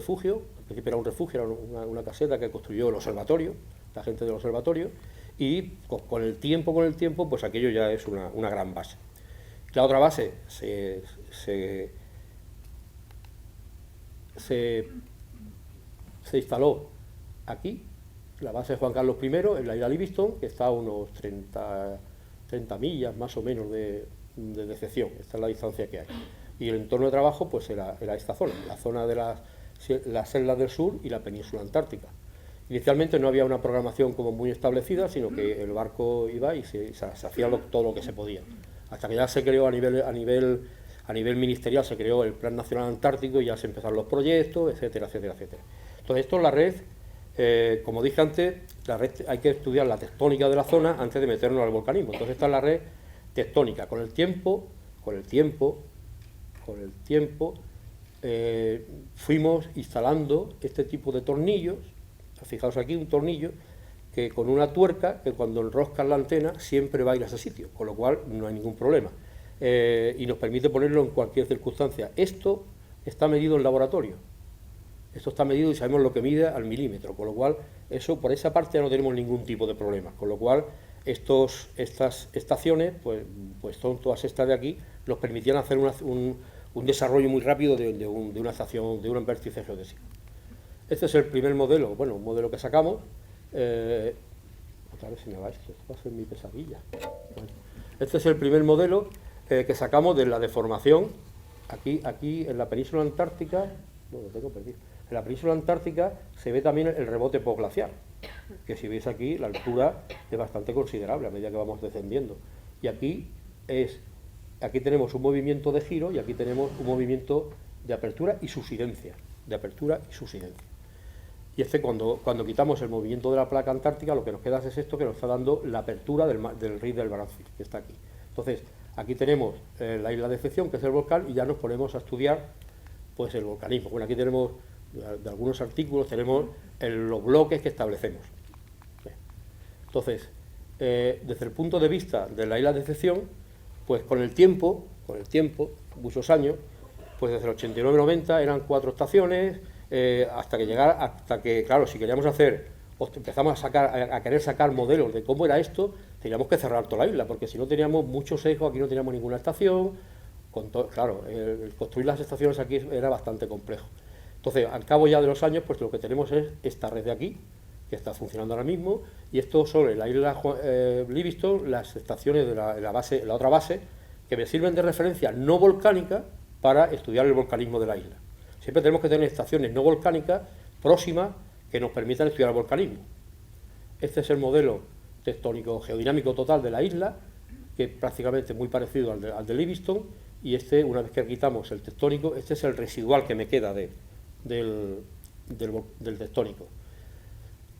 principio era un refugio, era una caseta que construyó el observatorio, la gente del observatorio, y con el tiempo, pues aquello ya es una gran base. La otra base se instaló aquí, la base de Juan Carlos I, en la isla Livingstone, que está a unos 30 millas más o menos de decepción. Esta es la distancia que hay. Y el entorno de trabajo pues era esta zona, la zona de las islas del sur y la península antártica. Inicialmente no había una programación como muy establecida, sino que el barco iba y se hacía todo lo que se podía. Hasta que ya se creó a nivel ministerial, se creó el Plan Nacional Antártico y ya se empezaron los proyectos, etcétera, etcétera, etcétera. Entonces esto es la red, como dije antes, la red hay que estudiar la tectónica de la zona antes de meternos al volcanismo. Entonces esta es la red tectónica. Con el tiempo, fuimos instalando este tipo de tornillos. Fijaos aquí un tornillo que con una tuerca que cuando enroscas la antena siempre va a ir a ese sitio, con lo cual no hay ningún problema. Y nos permite ponerlo en cualquier circunstancia. Esto está medido en laboratorio. Esto está medido y sabemos lo que mide al milímetro, con lo cual eso por esa parte no tenemos ningún tipo de problema. Con lo cual estas estaciones, pues son todas estas de aquí, nos permitían hacer un desarrollo muy rápido de una estación, de un vértice geodésico. Este es el primer modelo, bueno, un modelo que sacamos. Otra vez se me va esto va a ser mi pesadilla. Bueno, este es el primer modelo que sacamos de la deformación aquí en la península antártica. Bueno, lo tengo perdido. En la península antártica se ve también el rebote postglaciar, que si veis aquí la altura es bastante considerable a medida que vamos descendiendo. Y aquí tenemos un movimiento de giro y aquí tenemos un movimiento de apertura y subsidencia. Y cuando quitamos el movimiento de la placa antártica, lo que nos queda es esto que nos está dando la apertura del ris del Bransfield, que está aquí. Entonces, aquí tenemos la isla de excepción, que es el volcán, y ya nos ponemos a estudiar pues el volcanismo. Bueno, aquí tenemos, de algunos artículos, tenemos los bloques que establecemos. Entonces, desde el punto de vista de la isla de excepción, pues con el tiempo, muchos años, pues desde el 89-90 eran 4 estaciones, hasta que, claro, si queríamos empezamos a querer sacar modelos de cómo era esto, teníamos que cerrar toda la isla, porque si no teníamos mucho sesgo, aquí no teníamos ninguna estación, claro, construir las estaciones aquí era bastante complejo. Entonces, al cabo ya de los años, pues lo que tenemos es esta red de aquí, que está funcionando ahora mismo, y esto sobre la isla Livingstone, las estaciones de la otra base, que me sirven de referencia no volcánica para estudiar el volcanismo de la isla. Siempre tenemos que tener estaciones no volcánicas próximas que nos permitan estudiar el volcanismo. Este es el modelo tectónico geodinámico total de la isla, que es prácticamente muy parecido al de Livingstone, y una vez que quitamos el tectónico, este es el residual que me queda del tectónico.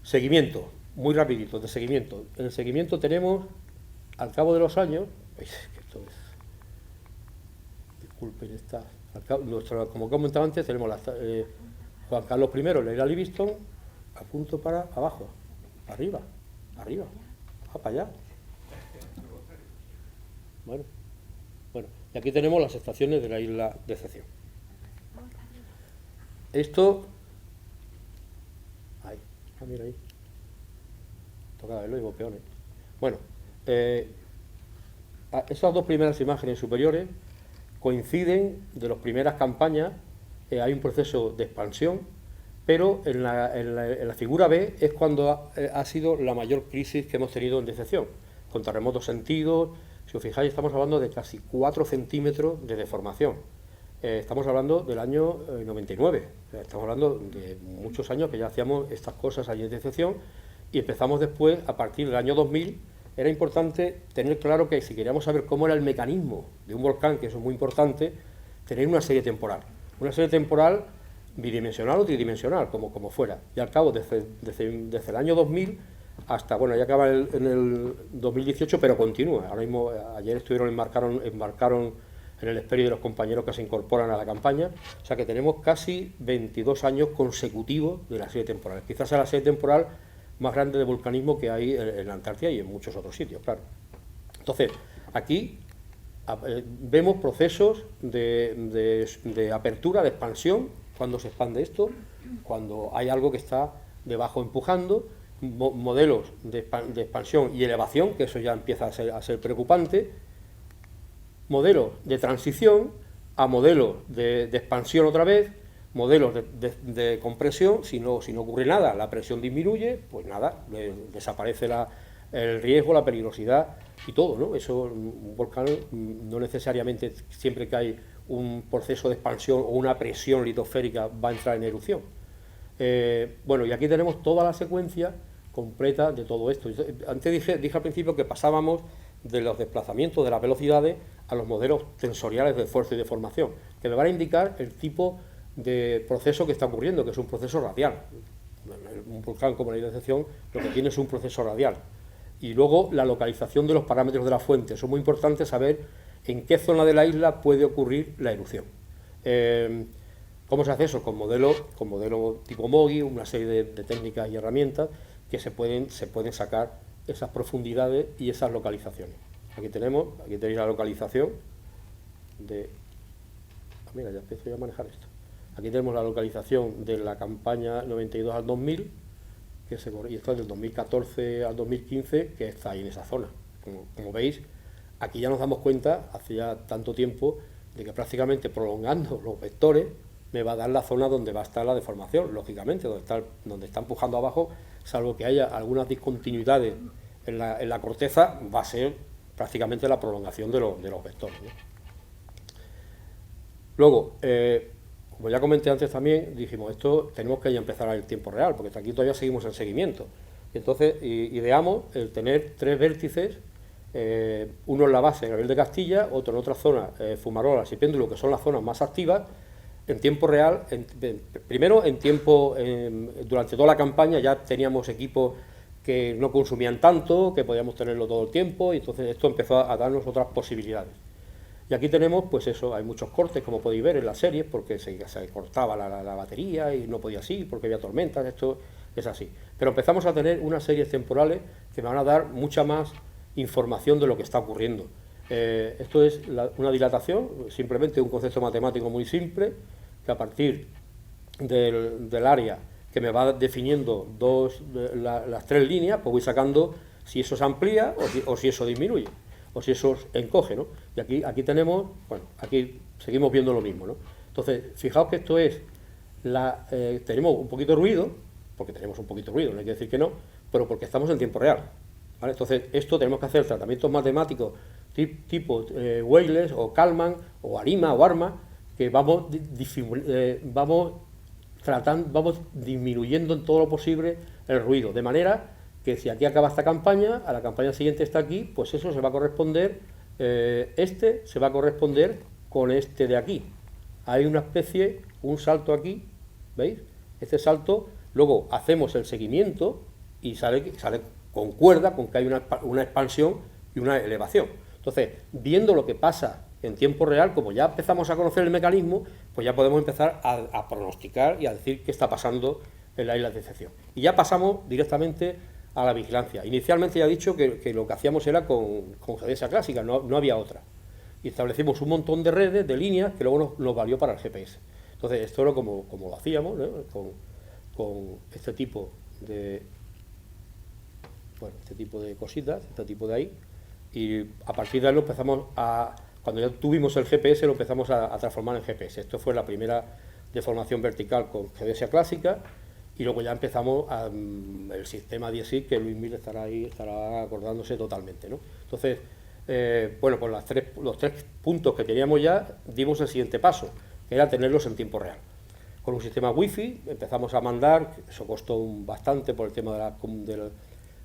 Seguimiento, muy rapidito, de seguimiento. En el seguimiento tenemos, al cabo de los años, disculpen como comentaba antes, tenemos Juan Carlos I, la isla Livingstone, apunto para abajo, arriba, para allá. Bueno, y aquí tenemos las estaciones de la isla de excepción. Esto, ahí, mira ahí, toca verlo y golpeones. Bueno, esas dos primeras imágenes superiores coinciden de las primeras campañas. Hay un proceso de expansión, pero en la figura B es cuando ha sido la mayor crisis que hemos tenido en decepción, con terremotos sentidos. Si os fijáis, estamos hablando de casi 4 centímetros de deformación. Estamos hablando del año 99, estamos hablando de muchos años que ya hacíamos estas cosas allí en decepción, y empezamos después, a partir del año 2000, era importante tener claro que si queríamos saber cómo era el mecanismo de un volcán, que eso es muy importante, tener una serie temporal. Una serie temporal bidimensional o tridimensional, como fuera. Y al cabo, desde el año 2000 hasta, bueno, ya acaba en el 2018, pero continúa. Ahora mismo, ayer embarcaron en el Hesperio de los compañeros que se incorporan a la campaña, o sea que tenemos casi 22 años consecutivos de la serie temporal. Quizás sea la serie temporal más grande de volcanismo que hay en la Antártida y en muchos otros sitios, claro. Entonces, aquí vemos procesos de apertura, de expansión, cuando se expande esto, cuando hay algo que está debajo empujando, modelos de expansión y elevación, que eso ya empieza a ser preocupante, modelos de transición a modelos de expansión otra vez, modelos de compresión. Si no ocurre nada, la presión disminuye, pues nada, desaparece el riesgo, la peligrosidad y todo, ¿no? Eso, un volcán no necesariamente siempre que hay un proceso de expansión o una presión litosférica va a entrar en erupción. Bueno, y aquí tenemos toda la secuencia completa de todo esto. Antes dije al principio que pasábamos de los desplazamientos, de las velocidades, a los modelos tensoriales de esfuerzo y deformación, que me van a indicar el tipo de proceso que está ocurriendo, que es un proceso radial. Un volcán como la isla de excepción lo que tiene es un proceso radial. Y luego la localización de los parámetros de la fuente. Eso es muy importante saber en qué zona de la isla puede ocurrir la erupción. ¿Cómo se hace eso? Con modelo tipo MOGI, una serie de técnicas y herramientas que se pueden sacar esas profundidades y esas localizaciones. Aquí tenéis la localización de... Mira, ya empiezo yo a manejar esto. Aquí tenemos la localización de la campaña 92 al 2000, y esto es del 2014 al 2015, que está ahí en esa zona. Como veis, aquí ya nos damos cuenta, hace ya tanto tiempo, de que prácticamente prolongando los vectores me va a dar la zona donde va a estar la deformación, lógicamente, donde está empujando abajo, salvo que haya algunas discontinuidades en la corteza, va a ser prácticamente la prolongación de los vectores, ¿no? Luego, como ya comenté antes también, dijimos, esto tenemos que ya empezar al tiempo real, porque aquí todavía seguimos en seguimiento. Entonces, ideamos el tener 3 vértices, uno en la base, en el nivel de Castilla, otro en otra zona, Fumarolas y Péndulo, que son las zonas más activas, en tiempo real. Primero, durante toda la campaña ya teníamos equipos que no consumían tanto, que podíamos tenerlo todo el tiempo, y entonces esto empezó a darnos otras posibilidades. Y aquí tenemos, pues eso, hay muchos cortes, como podéis ver en las series, porque se cortaba la batería y no podía ir, porque había tormentas, esto es así. Pero empezamos a tener unas series temporales que me van a dar mucha más información de lo que está ocurriendo. Esto es una dilatación, simplemente un concepto matemático muy simple, que a partir del área que me va definiendo las 3 líneas, pues voy sacando si eso se amplía o si eso disminuye, o si eso encoge, ¿no? Y aquí tenemos, bueno, aquí seguimos viendo lo mismo, ¿no? Entonces, fijaos que esto es, tenemos un poquito de ruido, porque tenemos un poquito de ruido, no hay que decir que no, pero porque estamos en tiempo real, ¿vale? Entonces, esto tenemos que hacer tratamientos matemáticos tipo Weyles o Kalman o ARIMA o ARMA, que vamos disminuyendo en todo lo posible el ruido, de manera que si aquí acaba esta campaña, a la campaña siguiente está aquí, pues eso se va a corresponder, se va a corresponder con este de aquí. Hay una especie, un salto aquí, ¿veis? Este salto, luego hacemos el seguimiento y sale concuerda con que hay una expansión y una elevación. Entonces, viendo lo que pasa en tiempo real, como ya empezamos a conocer el mecanismo, pues ya podemos empezar a pronosticar y a decir qué está pasando en las islas de excepción. Y ya pasamos directamente a la vigilancia. Inicialmente ya he dicho que lo que hacíamos era con geodesia clásica, no había otra. Y establecimos un montón de redes, de líneas, que luego nos valió para el GPS. Entonces, esto era como lo hacíamos, ¿no? con este tipo de cositas, este tipo de ahí, y a partir de ahí cuando ya tuvimos el GPS, lo empezamos a transformar en GPS. Esto fue la primera deformación vertical con geodesia clásica, y luego ya empezamos el sistema DSI, que Luis Mil estará acordándose totalmente, ¿no? Entonces, bueno, con los tres puntos que teníamos ya, dimos el siguiente paso, que era tenerlos en tiempo real. Con un sistema Wi-Fi empezamos a mandar, eso costó bastante por el tema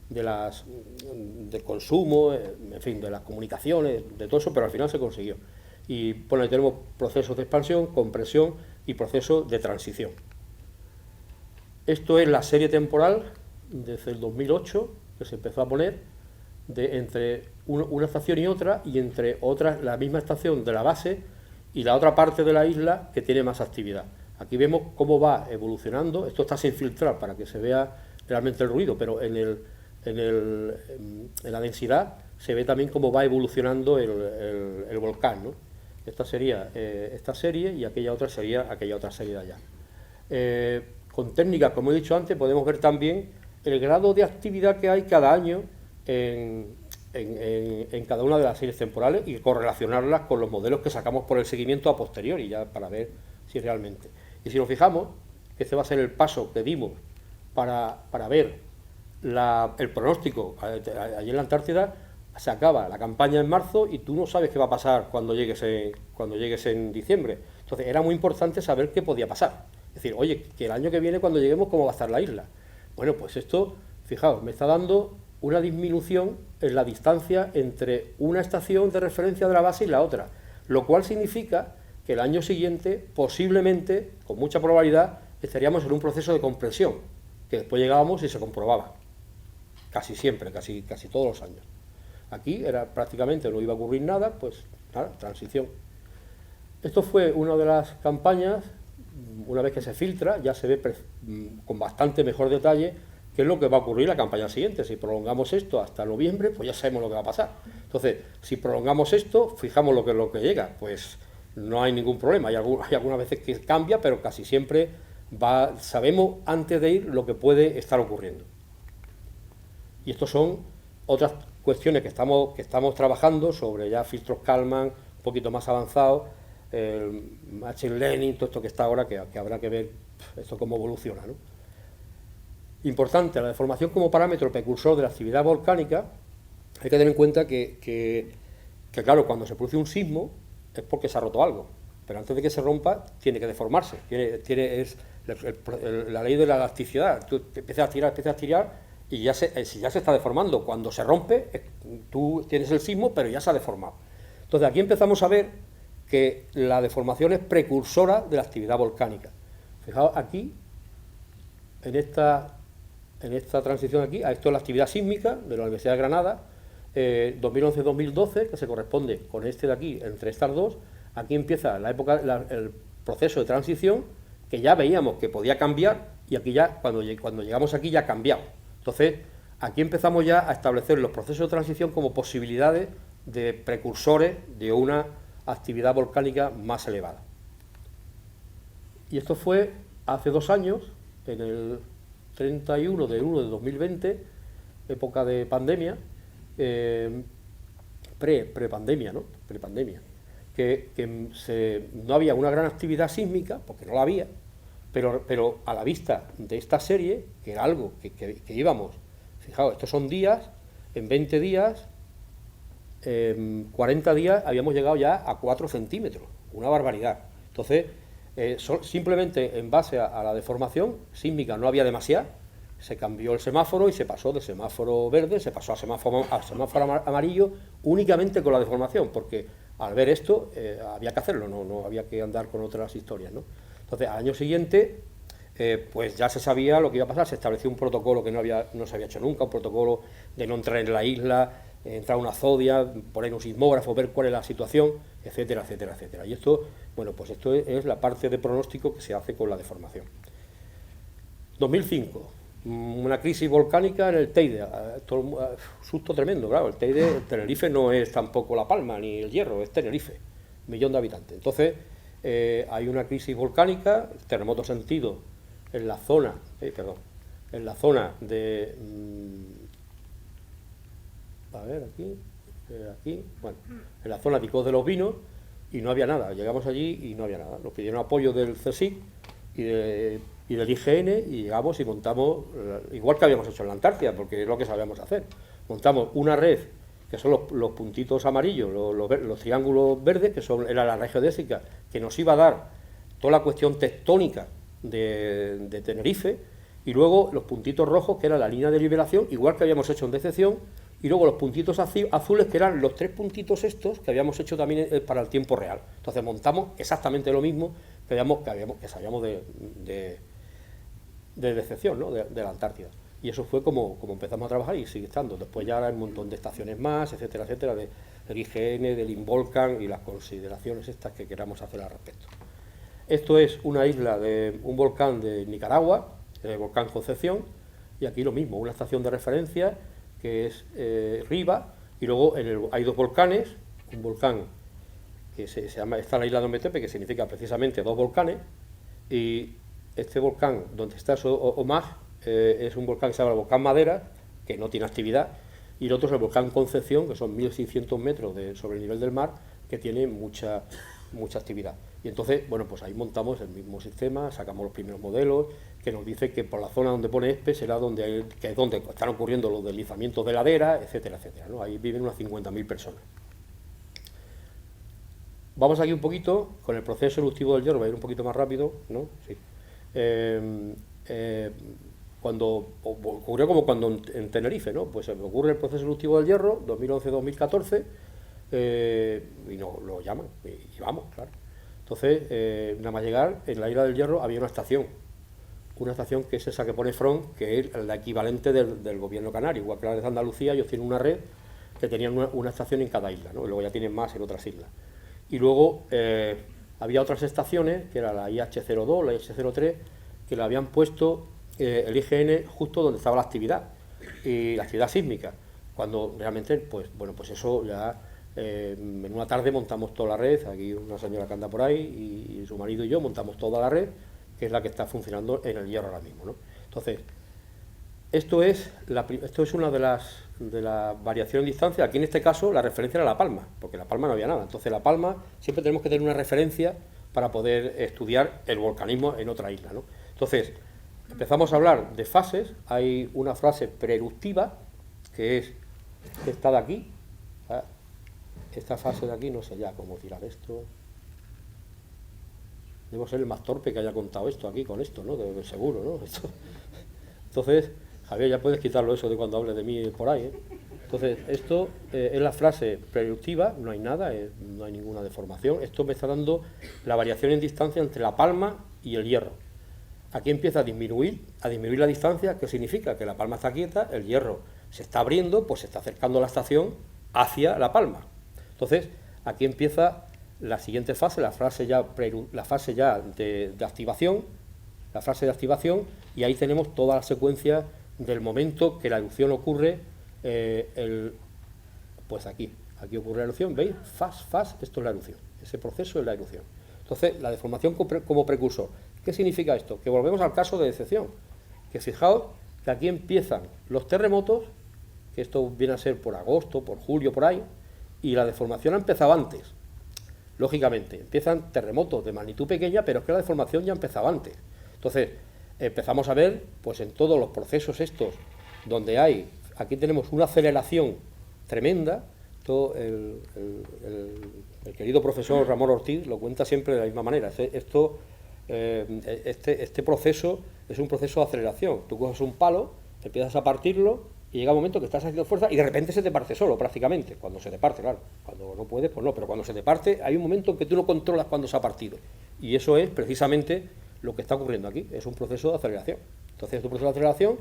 de consumo, en fin, de las comunicaciones, de todo eso, pero al final se consiguió. Y bueno, ahí tenemos procesos de expansión, compresión y procesos de transición. Esto es la serie temporal desde el 2008, que se empezó a poner entre una estación y entre otras la misma estación de la base y la otra parte de la isla que tiene más actividad. Aquí vemos cómo va evolucionando. Esto está sin filtrar para que se vea realmente el ruido, pero en la densidad se ve también cómo va evolucionando el volcán, ¿no? Esta sería esta serie, y aquella otra sería aquella otra serie de allá. Con técnicas, como he dicho antes, podemos ver también el grado de actividad que hay cada año en cada una de las series temporales y correlacionarlas con los modelos que sacamos por el seguimiento a posteriori, ya para ver si realmente. Y si nos fijamos, que este va a ser el paso que dimos para ver el pronóstico allí en la Antártida. Se acaba la campaña en marzo y tú no sabes qué va a pasar cuando llegues en diciembre. Entonces era muy importante saber qué podía pasar. Es decir, oye, que el año que viene cuando lleguemos, ¿cómo va a estar la isla? Bueno, pues esto, fijaos, me está dando una disminución en la distancia entre una estación de referencia de la base y la otra, lo cual significa que el año siguiente, posiblemente, con mucha probabilidad, estaríamos en un proceso de compresión, que después llegábamos y se comprobaba. Casi siempre, casi todos los años. Aquí era prácticamente no iba a ocurrir nada, pues nada, transición. Esto fue una de las campañas. Una vez que se filtra, ya se ve con bastante mejor detalle qué es lo que va a ocurrir la campaña siguiente. Si prolongamos esto hasta noviembre, pues ya sabemos lo que va a pasar. Entonces, si prolongamos esto, fijamos lo que llega, pues no hay ningún problema. Hay algunas veces que cambia, pero casi siempre sabemos antes de ir lo que puede estar ocurriendo. Y estos son otras cuestiones que estamos trabajando sobre ya filtros Kalman, un poquito más avanzados, el Machine Learning, todo esto que está ahora, que habrá que ver esto cómo evoluciona, ¿no? Importante, la deformación como parámetro precursor de la actividad volcánica. Hay que tener en cuenta que claro, cuando se produce un sismo es porque se ha roto algo, pero antes de que se rompa tiene que deformarse, es la ley de la elasticidad. Tú empiezas a tirar y ya se está deformando. Cuando se rompe, tú tienes el sismo, pero ya se ha deformado. Entonces aquí empezamos a ver que la deformación es precursora de la actividad volcánica. Fijaos aquí, en esta transición aquí, esto es la actividad sísmica de la Universidad de Granada, 2011-2012, que se corresponde con este de aquí, entre estas dos. Aquí empieza el proceso de transición, que ya veíamos que podía cambiar, y aquí ya, cuando llegamos aquí, ya ha cambiado. Entonces, aquí empezamos ya a establecer los procesos de transición como posibilidades de precursores de una actividad volcánica más elevada. Y esto fue hace 2 años, en el 31 de 1 de 2020, época de pandemia, prepandemia, ¿no? Prepandemia, que no había una gran actividad sísmica, porque no la había, pero a la vista de esta serie, que era algo que íbamos, fijaos, estos son días, en 20 días, 40 días habíamos llegado ya a 4 centímetros, una barbaridad. Entonces, simplemente en base a la deformación sísmica no había demasiada, se cambió el semáforo y se pasó de semáforo verde, se pasó a semáforo amarillo únicamente con la deformación, porque al ver esto había que hacerlo, no había que andar con otras historias, ¿no? Entonces, al año siguiente, pues ya se sabía lo que iba a pasar, se estableció un protocolo que no se había hecho nunca, un protocolo de no entrar en la isla, entrar a una zodia, poner un sismógrafo, ver cuál es la situación, etcétera, etcétera, etcétera. Y esto, bueno, pues esto es la parte de pronóstico que se hace con la deformación. 2005, una crisis volcánica en el Teide, susto tremendo, claro, el Teide, el Tenerife no es tampoco La Palma ni el Hierro, es Tenerife, 1 millón de habitantes. Entonces, hay una crisis volcánica, terremoto sentido en la zona, en la zona de, bueno, en la zona de Icós de los Vinos, y no había nada. Llegamos allí y no había nada. Nos pidieron apoyo del CSIC y del IGN, y llegamos y montamos, igual que habíamos hecho en la Antártida, porque es lo que sabíamos hacer. Montamos una red, que son los puntitos amarillos, los triángulos verdes, que era la red geodésica, que nos iba a dar toda la cuestión tectónica de Tenerife, y luego los puntitos rojos, que era la línea de liberación, igual que habíamos hecho en Decepción, y luego los puntitos azules, que eran los 3 puntitos estos que habíamos hecho también para el tiempo real. Entonces montamos exactamente lo mismo que sabíamos de Decepción, ¿no? de la Antártida. Y eso fue como empezamos a trabajar, y sigue estando. Después ya hay un montón de estaciones más, etcétera, etcétera, del IGN, del Involcan y las consideraciones estas que queramos hacer al respecto. Esto es una isla de un volcán de Nicaragua, el volcán Concepción, y aquí lo mismo, una estación de referencia que es Riva, y luego hay 2 volcanes, un volcán que se llama, está en la isla de Ometepe, que significa precisamente 2 volcanes, y este volcán donde está Omag es un volcán que se llama el volcán Madera, que no tiene actividad, y el otro es el volcán Concepción, que son 1.600 metros sobre el nivel del mar, que tiene mucha actividad. Y entonces, bueno, pues ahí montamos el mismo sistema, sacamos los primeros modelos, que nos dice que por la zona donde pone ESPE será donde están ocurriendo los deslizamientos de ladera, etcétera, etcétera, ¿no? Ahí viven unas 50.000 personas. Vamos aquí un poquito con el proceso eruptivo del Hierro, voy a ir un poquito más rápido, ¿no? Sí. Cuando ocurrió como cuando en Tenerife, ¿no? Pues ocurre el proceso eruptivo del Hierro, 2011-2014, y lo llaman, y vamos, claro. Entonces, nada más llegar, en la isla del Hierro había una estación que es esa que pone Front, que es la equivalente del gobierno canario, igual que la de Andalucía. Ellos tienen una red que tenían una estación en cada isla, ¿no? Y luego ya tienen más en otras islas. Y luego había otras estaciones, que era la IH02, la IH03, que la habían puesto el IGN justo donde estaba la actividad, y la actividad sísmica, cuando realmente, pues bueno, pues eso ya, en una tarde montamos toda la red, aquí una señora que anda por ahí, y su marido y yo montamos toda la red, que es la que está funcionando en el Hierro ahora mismo, ¿no? Entonces, esto es una de las variaciones de distancia. Aquí en este caso la referencia era La Palma, porque en La Palma no había nada. Entonces La Palma siempre tenemos que tener una referencia para poder estudiar el volcanismo en otra isla, ¿no? Entonces, empezamos a hablar de fases. Hay una fase preeruptiva, que es esta de aquí. Esta fase de aquí, no sé ya cómo tirar esto. Debo ser el más torpe que haya contado esto aquí con esto, ¿no? De seguro, ¿no? Entonces, Javier, ya puedes quitarlo eso de cuando hables de mí por ahí, ¿eh? Entonces, esto es la fase preeruptiva, no hay nada, no hay ninguna deformación. Esto me está dando la variación en distancia entre La Palma y el Hierro. Aquí empieza a disminuir la distancia, que significa que La Palma está quieta, el Hierro se está abriendo, pues se está acercando la estación hacia La Palma. Entonces, aquí empieza la siguiente fase, la fase ya de activación, y ahí tenemos toda la secuencia del momento que la erupción ocurre, pues aquí ocurre la erupción, ¿veis? Esto es la erupción, ese proceso es la erupción. Entonces, la deformación como precursor. ¿Qué significa esto? Que volvemos al caso de Decepción, que fijaos que aquí empiezan los terremotos, que esto viene a ser por agosto, por julio, por ahí, y la deformación ha empezado antes. Lógicamente, empiezan terremotos de magnitud pequeña, pero es que la deformación ya empezaba antes. Entonces, empezamos a ver, pues en todos los procesos estos, donde aquí tenemos una aceleración tremenda. Todo el querido profesor Ramón Ortiz lo cuenta siempre de la misma manera. Este proceso es un proceso de aceleración. Tú coges un palo, empiezas a partirlo, y llega un momento que estás haciendo fuerza y de repente se te parte solo, prácticamente. Cuando se te parte, claro. Cuando no puedes, pues no. Pero cuando se te parte, hay un momento en que tú no controlas cuando se ha partido. Y eso es precisamente lo que está ocurriendo aquí. Es un proceso de aceleración. Entonces, es un proceso de aceleración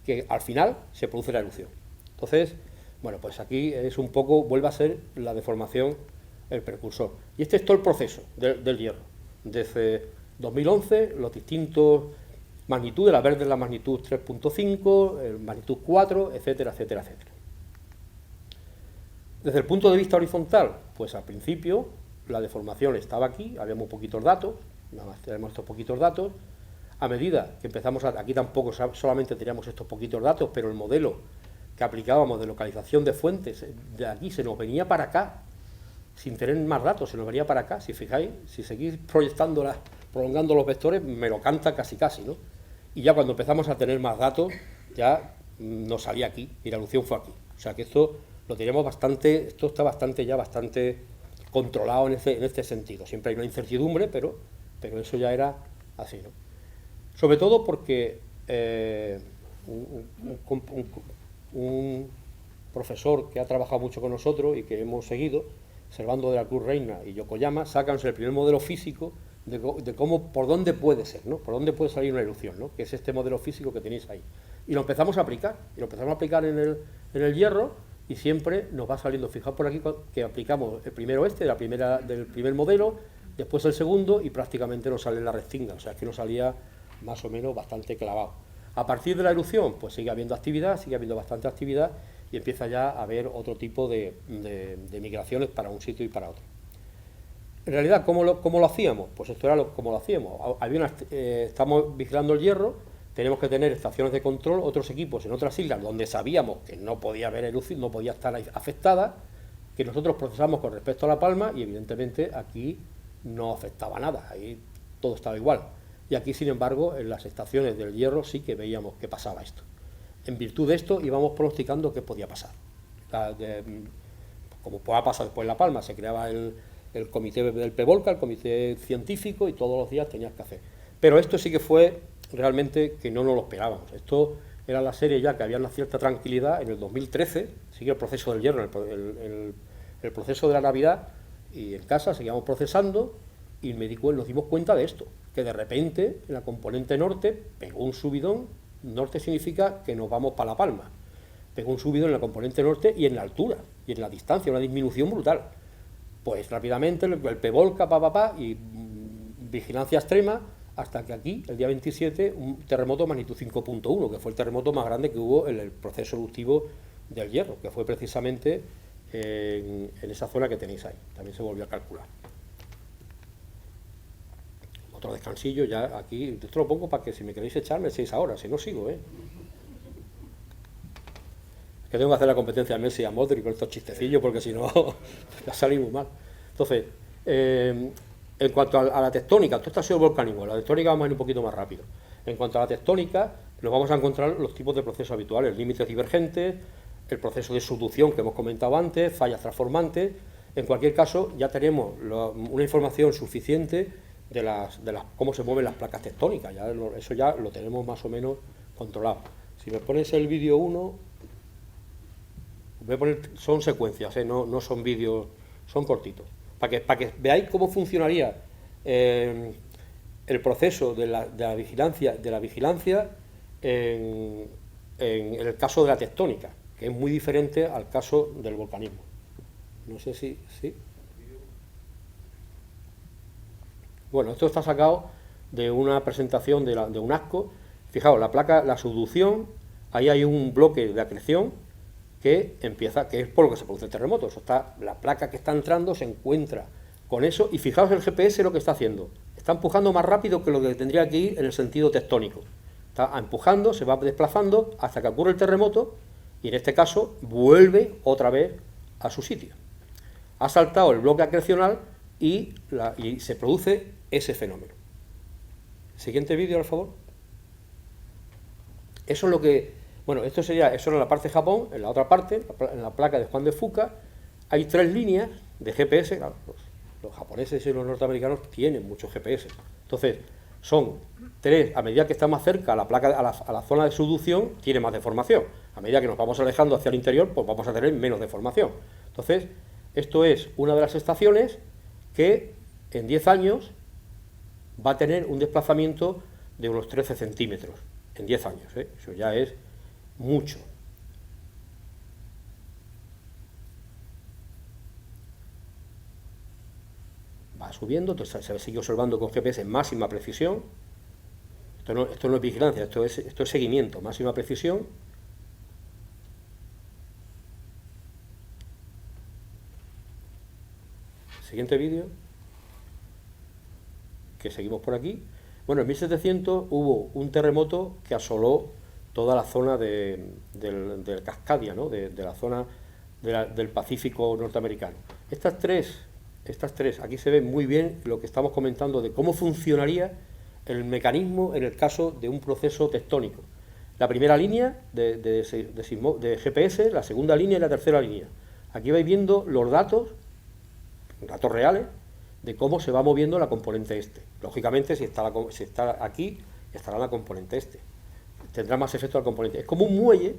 que al final se produce la erupción. Entonces, bueno, pues aquí es un poco, vuelve a ser la deformación el precursor. Y este es todo el proceso del Hierro. Desde 2011, los distintos magnitud, la verde es la magnitud 3.5, magnitud 4, etcétera, etcétera, etcétera. Desde el punto de vista horizontal, pues al principio la deformación estaba aquí, había muy poquitos datos, nada más tenemos estos poquitos datos. A medida que empezamos aquí tampoco solamente teníamos estos poquitos datos, pero el modelo que aplicábamos de localización de fuentes, de aquí se nos venía para acá, sin tener más datos, se nos venía para acá. Si fijáis, si seguís prolongando los vectores, me lo canta casi, ¿no? Y ya cuando empezamos a tener más datos, ya nos salía aquí, y la erupción fue aquí. O sea que esto lo teníamos bastante, esto está bastante controlado en este sentido. Siempre hay una incertidumbre, pero eso ya era así, ¿no? Sobre todo porque un profesor que ha trabajado mucho con nosotros y que hemos seguido, Servando de la Cruz Reina y Yokoyama, sacan el primer modelo físico de cómo, por dónde puede ser, ¿no? Por dónde puede salir una erupción, ¿no? Que es este modelo físico que tenéis ahí. Y lo empezamos a aplicar, en el hierro, y siempre nos va saliendo. Fijaos por aquí que aplicamos el primero del primer modelo, después el segundo, y prácticamente nos sale la restinga, o sea, es que nos salía más o menos bastante clavado. A partir de la erupción, pues sigue habiendo bastante actividad, y empieza ya a haber otro tipo de migraciones para un sitio y para otro. En realidad, ¿cómo lo hacíamos? Pues esto era como lo hacíamos. Estamos vigilando el hierro, tenemos que tener estaciones de control, otros equipos en otras islas donde sabíamos que no podía haber erupción, no podía estar afectada, que nosotros procesamos con respecto a La Palma, y evidentemente aquí no afectaba nada, ahí todo estaba igual. Y aquí, sin embargo, en las estaciones del hierro sí que veíamos que pasaba esto. En virtud de esto íbamos pronosticando qué podía pasar. Como pueda pasar después en La Palma, se creaba el comité del PEVOLCA, el comité científico, y todos los días tenías que hacer. Pero esto sí que fue realmente que no nos lo esperábamos. Esto era la serie ya que había una cierta tranquilidad. En el 2013 sigue el proceso del hierro, el proceso de la Navidad, y en casa seguíamos procesando, y nos dimos cuenta de esto, que de repente en la componente norte pegó un subidón. Norte significa que nos vamos para La Palma. Pegó un subidón en la componente norte y en la altura, y en la distancia, una disminución brutal. Pues rápidamente el PEVOLCA, y vigilancia extrema, hasta que aquí, el día 27, un terremoto magnitud 5.1, que fue el terremoto más grande que hubo en el proceso eruptivo del hierro, que fue precisamente en esa zona que tenéis ahí. También se volvió a calcular. Otro descansillo ya aquí. Esto lo pongo para que si me queréis echar me echéis ahora, si no sigo, Es que tengo que hacer la competencia a Messi y a Modric con estos chistecillos, porque si no ya salimos mal. Entonces, en cuanto a la tectónica, todo esto ha sido volcánico, la tectónica vamos a ir un poquito más rápido. En cuanto a la tectónica, nos vamos a encontrar los tipos de procesos habituales: límites divergentes, el proceso de subducción que hemos comentado antes, fallas transformantes. En cualquier caso, ya tenemos una información suficiente de cómo se mueven las placas tectónicas, eso ya lo tenemos más o menos controlado. Si me pones el vídeo 1, voy a poner, son secuencias, no son vídeos, son cortitos, para que veáis cómo funcionaría el proceso de la vigilancia en el caso de la tectónica, que es muy diferente al caso del volcanismo. No sé si... ¿sí? Bueno, esto está sacado de una presentación de UNASCO. Fijaos, la subducción, ahí hay un bloque de acreción que es por lo que se produce el terremoto. Eso está, la placa que está entrando se encuentra con eso, y fijaos el GPS lo que está haciendo. Está empujando más rápido que lo que tendría que ir en el sentido tectónico. Está empujando, se va desplazando hasta que ocurre el terremoto, y en este caso vuelve otra vez a su sitio. Ha saltado el bloque acrecional y se produce ese fenómeno. Siguiente vídeo, por favor. Eso es lo que... Bueno, eso era la parte de Japón. En la otra parte, en la placa de Juan de Fuca, hay 3 líneas de GPS. Claro, los japoneses y los norteamericanos tienen muchos GPS. Entonces, son 3, a medida que está más cerca a la placa, a la zona de subducción, tiene más deformación. A medida que nos vamos alejando hacia el interior, pues vamos a tener menos deformación. Entonces, esto es una de las estaciones que en 10 años va a tener un desplazamiento de unos 13 centímetros. En 10 años, Eso ya es mucho. Va subiendo, entonces se sigue observando con GPS en máxima precisión. Esto no es vigilancia, esto es seguimiento, máxima precisión. Siguiente vídeo, que seguimos por aquí. Bueno, en 1700 hubo un terremoto que asoló toda la zona del Cascadia, ¿no? de la zona del Pacífico norteamericano. Estas tres, aquí se ve muy bien lo que estamos comentando de cómo funcionaría el mecanismo en el caso de un proceso tectónico. La primera línea de GPS, la segunda línea y la tercera línea. Aquí vais viendo los datos reales, de cómo se va moviendo la componente este. Lógicamente, si está aquí, estará la componente este. Tendrá más efecto la componente. Es como un muelle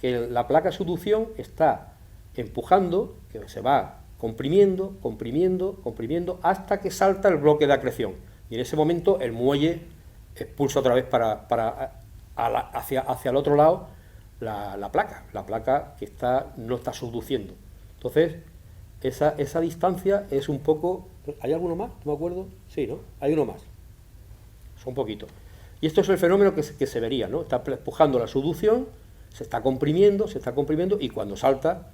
que la placa de subducción está empujando, que se va comprimiendo, hasta que salta el bloque de acreción. Y en ese momento el muelle expulsa otra vez hacia el otro lado la placa que no está subduciendo. Entonces, esa distancia es un poco... ¿Hay alguno más? ¿No me acuerdo? Sí, ¿no? Hay uno más. Son poquitos. Y esto es el fenómeno que se vería, ¿no? Está empujando la subducción, se está comprimiendo, y cuando salta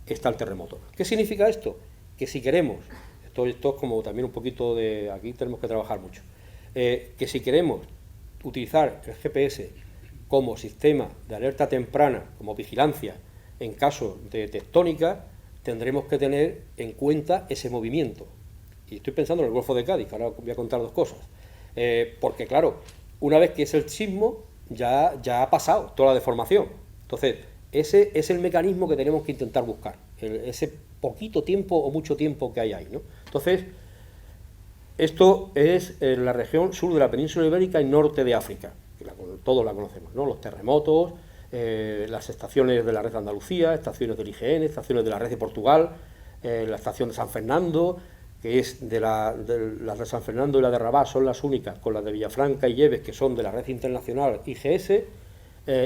está el terremoto. ¿Qué significa esto? Que si queremos, esto es como también un poquito de... Aquí tenemos que trabajar mucho. Que si queremos utilizar el GPS como sistema de alerta temprana, como vigilancia en caso de tectónica, tendremos que tener en cuenta ese movimiento. Y estoy pensando en el Golfo de Cádiz, que ahora voy a contar dos cosas. Porque, claro, una vez que es el sismo, ya ha pasado toda la deformación. Entonces, ese es el mecanismo que tenemos que intentar buscar, ese poquito tiempo o mucho tiempo que hay ahí, ¿no? Entonces, esto es en la región sur de la península ibérica y norte de África, que todos la conocemos, ¿no? Los terremotos, las estaciones de la red de Andalucía, estaciones del IGN, estaciones de la red de Portugal, la estación de San Fernando, que es de la de San Fernando y la de Rabat son las únicas, con las de Villafranca y Lleves, que son de la red internacional IGS,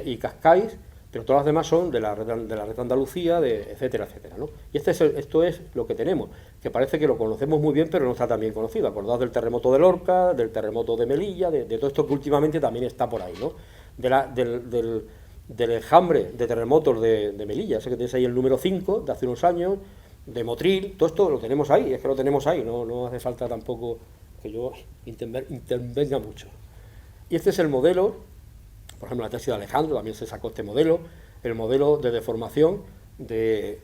y Cascais, pero todas las demás son de la red de Andalucía, etcétera, etcétera, ¿no? Y esto es lo que tenemos, que parece que lo conocemos muy bien, pero no está tan bien conocido. Acordaos del terremoto de Lorca, del terremoto de Melilla, de todo esto que últimamente también está por ahí, ¿no? Del enjambre de terremotos de Melilla, sé que tenéis ahí el número 5 de hace unos años, de Motril, todo esto lo tenemos ahí, es que lo tenemos ahí, no hace falta tampoco que yo intervenga mucho. Y este es el modelo, por ejemplo, la tesis de Alejandro, también se sacó este modelo, el modelo de deformación de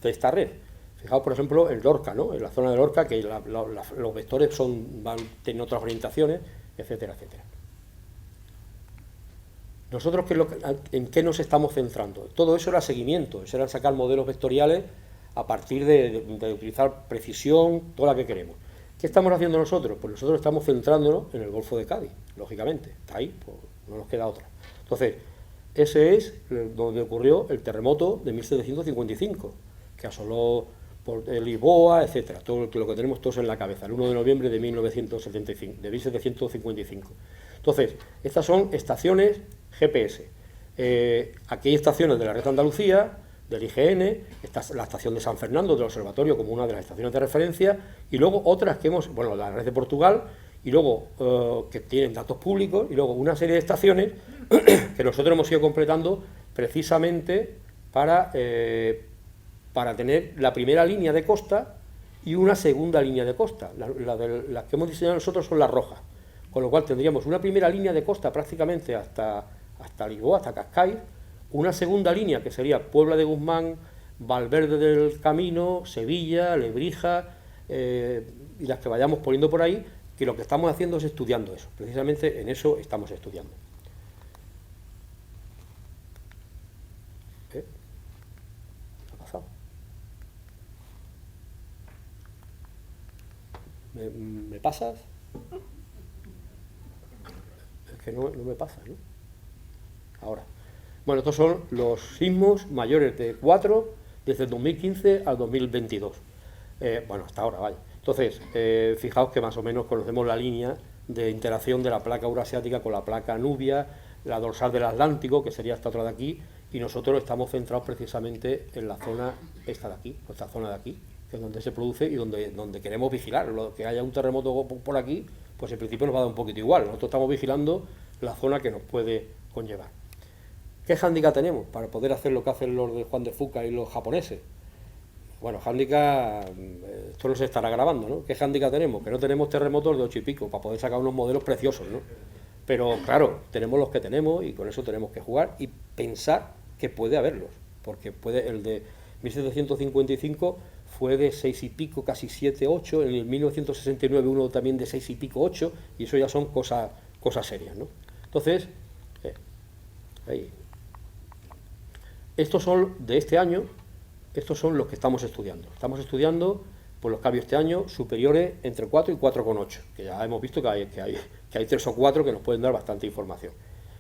esta red. Fijaos, por ejemplo, en Lorca, ¿no? En la zona de Lorca, que los vectores tienen otras orientaciones, etcétera, etcétera. Nosotros, ¿en qué nos estamos centrando? Todo eso era seguimiento, eso era sacar modelos vectoriales a partir de utilizar precisión, toda la que queremos. ¿Qué estamos haciendo nosotros? Pues nosotros estamos centrándonos en el Golfo de Cádiz, lógicamente, está ahí, pues no nos queda otra. Entonces, ese es donde ocurrió el terremoto de 1755, que asoló por Lisboa, etcétera, todo lo que tenemos todos en la cabeza, el 1 de noviembre de 1755. Entonces, estas son estaciones GPS. Aquí hay estaciones de la red de Andalucía, del IGN, la estación de San Fernando, del observatorio, como una de las estaciones de referencia, y luego otras que la red de Portugal, y luego que tienen datos públicos, y luego una serie de estaciones que nosotros hemos ido completando precisamente para tener la primera línea de costa y una segunda línea de costa. Las que hemos diseñado nosotros son las rojas, con lo cual tendríamos una primera línea de costa prácticamente hasta Lisboa, hasta Cascais, una segunda línea que sería Puebla de Guzmán, Valverde del Camino, Sevilla, Lebrija, y las que vayamos poniendo por ahí, que lo que estamos haciendo es estudiando eso, precisamente en eso estamos estudiando. ¿Qué ha pasado? ¿Me pasas? Es que no me pasa, ¿no? Ahora. Bueno, estos son los sismos mayores de 4 desde el 2015 al 2022. Bueno, hasta ahora, vaya. Entonces, fijaos que más o menos conocemos la línea de interacción de la placa eurasiática con la placa nubia, la dorsal del Atlántico, que sería esta otra de aquí, y nosotros estamos centrados precisamente en la zona esta de aquí, esta zona de aquí, que es donde se produce y donde queremos vigilar. Lo que haya un terremoto por aquí, pues en principio nos va a dar un poquito igual. Nosotros estamos vigilando la zona que nos puede conllevar. ¿Qué hándicap tenemos para poder hacer lo que hacen los de Juan de Fuca y los japoneses? Bueno, hándicap, esto no se estará grabando, ¿no? ¿Qué hándicap tenemos? Que no tenemos terremotos de 8 y pico para poder sacar unos modelos preciosos, ¿no? Pero claro, tenemos los que tenemos y con eso tenemos que jugar y pensar que puede haberlos, porque puede, el de 1755 fue de 6 y pico, casi 7, 8, en el 1969 uno también de 6 y pico, 8, y eso ya son cosas serias, ¿no? Entonces, ahí. Estos son de este año, estos son los que estamos estudiando. Estamos estudiando pues, los cambios este año superiores entre 4 y 4,8, que ya hemos visto que hay 3 o 4 que nos pueden dar bastante información.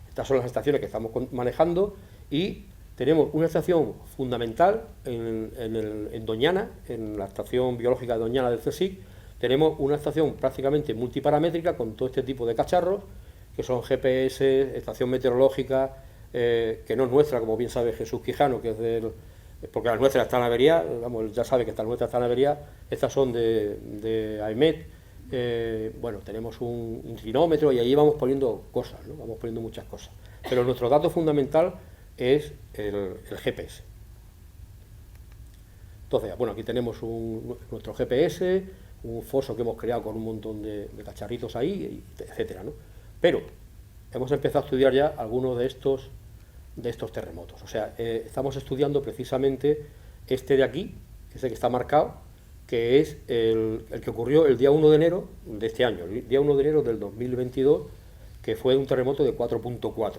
Estas son las estaciones que estamos manejando y tenemos una estación fundamental en Doñana, en la estación biológica de Doñana del CSIC. Tenemos una estación prácticamente multiparamétrica con todo este tipo de cacharros, que son GPS, estación meteorológica, que no es nuestra, como bien sabe Jesús Quijano, que es porque la nuestra está en avería, vamos, ya sabe que esta nuestra está en avería, estas son de AEMET, bueno, tenemos un trinómetro y ahí vamos poniendo cosas, ¿no? Vamos poniendo muchas cosas. Pero nuestro dato fundamental es el GPS. Entonces, bueno, aquí tenemos nuestro GPS, un foso que hemos creado con un montón de cacharritos ahí, etcétera, ¿no? Pero hemos empezado a estudiar ya algunos de estos terremotos. O sea, estamos estudiando precisamente este de aquí, ese que está marcado, que es el que ocurrió el día 1 de enero de este año, el día 1 de enero del 2022, que fue un terremoto de 4.4.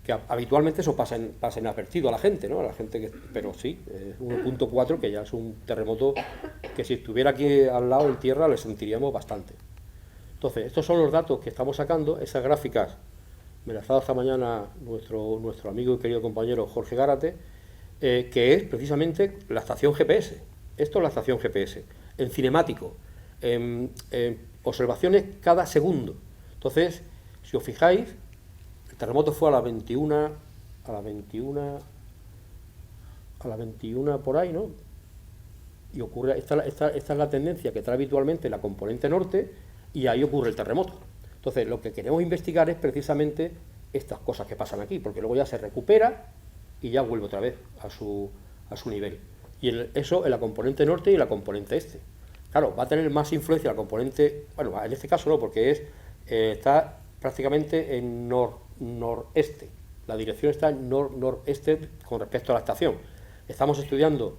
Que habitualmente eso pasa inadvertido a la gente, ¿no? A la gente pero sí, 1.4, que ya es un terremoto que si estuviera aquí al lado en tierra le sentiríamos bastante. Entonces, estos son los datos que estamos sacando, esas gráficas me las ha dado esta mañana nuestro amigo y querido compañero Jorge Gárate, que es precisamente la estación GPS. Esto es la estación GPS, en cinemático, en observaciones cada segundo. Entonces, si os fijáis, el terremoto fue a las 21 por ahí, ¿no? Y ocurre, esta es la tendencia que trae habitualmente la componente norte, y ahí ocurre el terremoto. Entonces, lo que queremos investigar es precisamente estas cosas que pasan aquí, porque luego ya se recupera y ya vuelve otra vez a su nivel. Y eso en la componente norte y en la componente este. Claro, va a tener más influencia la componente, bueno, en este caso no, porque está prácticamente en noreste. La dirección está en noreste con respecto a la estación. Estamos estudiando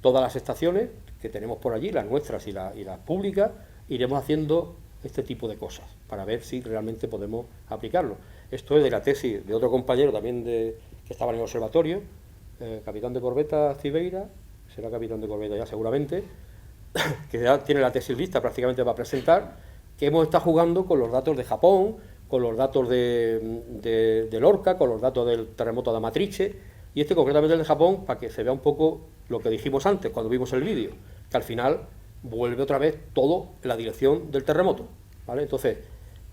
todas las estaciones que tenemos por allí, las nuestras y las públicas, iremos haciendo este tipo de cosas para ver si realmente podemos aplicarlo. Esto es de la tesis de otro compañero también que estaba en el observatorio, capitán de corbeta Cibeira, será capitán de corbeta ya seguramente, que ya tiene la tesis lista prácticamente para presentar, que hemos estado jugando con los datos de Japón, con los datos de Lorca, con los datos del terremoto de Amatrice, y concretamente el de Japón, para que se vea un poco lo que dijimos antes cuando vimos el vídeo, que al final vuelve otra vez todo en la dirección del terremoto, ¿vale? Entonces,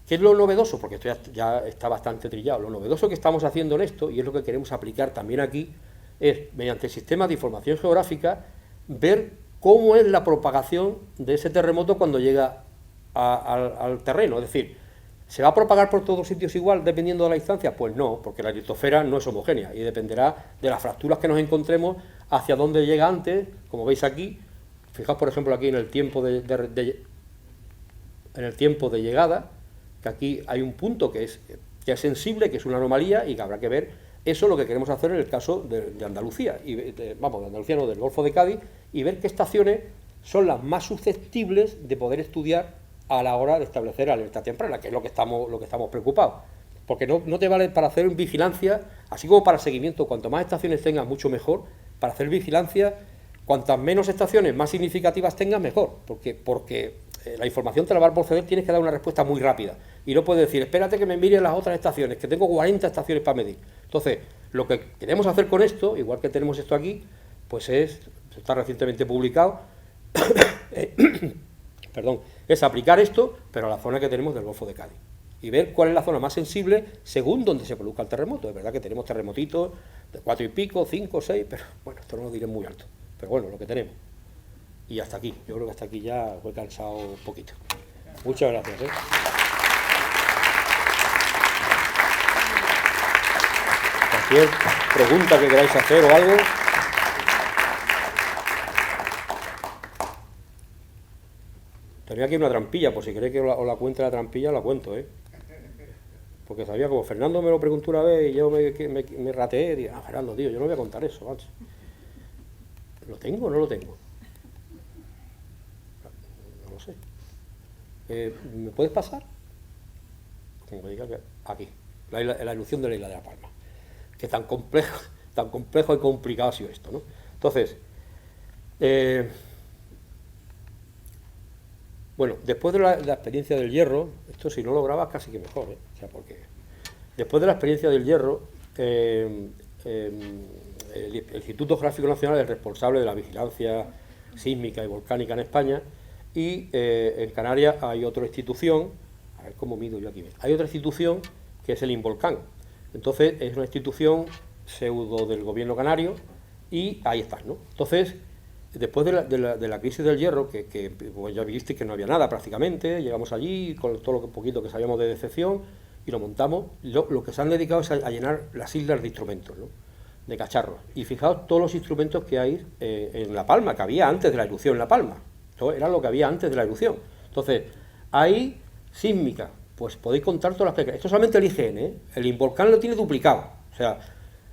¿qué es lo novedoso? Porque esto ya está bastante trillado. Lo novedoso que estamos haciendo en esto, y es lo que queremos aplicar también aquí, es, mediante sistemas de información geográfica, ver cómo es la propagación de ese terremoto cuando llega al terreno. Es decir, ¿se va a propagar por todos sitios igual dependiendo de la distancia? Pues no, porque la litosfera no es homogénea y dependerá de las fracturas que nos encontremos hacia dónde llega antes, como veis aquí. Fijaos, por ejemplo, aquí en el tiempo de llegada, que aquí hay un punto que es sensible, que es una anomalía y que habrá que ver. Eso es lo que queremos hacer en el caso de Andalucía, de Andalucía no, del Golfo de Cádiz, y ver qué estaciones son las más susceptibles de poder estudiar a la hora de establecer alerta temprana, que es lo que estamos preocupados. Porque no te vale para hacer vigilancia, así como para seguimiento, cuanto más estaciones tengas, mucho mejor. Para hacer vigilancia, cuantas menos estaciones más significativas tengas, mejor, porque la información te la va a proceder, tienes que dar una respuesta muy rápida, y no puedes decir, espérate que me mire las otras estaciones, que tengo 40 estaciones para medir. Entonces, lo que queremos hacer con esto, igual que tenemos esto aquí, pues está recientemente publicado, perdón, es aplicar esto, pero a la zona que tenemos del Golfo de Cádiz, y ver cuál es la zona más sensible según donde se produzca el terremoto. Es verdad que tenemos terremotitos de 4 y pico, 5, 6, pero bueno, esto no lo diré muy alto, pero bueno, lo que tenemos. Y hasta aquí, yo creo que hasta aquí ya he cansado un poquito. Muchas gracias. Cualquier pregunta que queráis hacer o algo. Tenía aquí una trampilla, por si queréis que os la cuente la trampilla, la cuento, Porque sabía, como Fernando me lo preguntó una vez y yo me rateé, y dije, Fernando, tío, yo no voy a contar eso, macho. ¿Lo tengo o no lo tengo? No lo sé. ¿Me puedes pasar? Como diga que aquí, la ilusión de la isla de La Palma. Que tan complejo y complicado ha sido esto, ¿no? Entonces, bueno, después de la experiencia del hierro, esto si no lo grabas casi que mejor, O sea, porque después de la experiencia del hierro, el Instituto Geográfico Nacional es responsable de la vigilancia sísmica y volcánica en España, y en Canarias hay otra institución, a ver cómo mido yo aquí, hay otra institución que es el INVOLCAN. Entonces es una institución pseudo del gobierno canario y ahí está, ¿no? Entonces, después de la crisis del hierro, que pues ya visteis que no había nada prácticamente, llegamos allí con todo lo poquito que sabíamos de decepción y lo montamos. Lo que se han dedicado es a llenar las islas de instrumentos, ¿no? De cacharros. Y fijaos todos los instrumentos que hay en La Palma, que había antes de la erupción en La Palma. Esto era lo que había antes de la erupción. Entonces, hay sísmica, pues podéis contar todas las que... Esto solamente el IGN, El INVOLCAN lo tiene duplicado. O sea,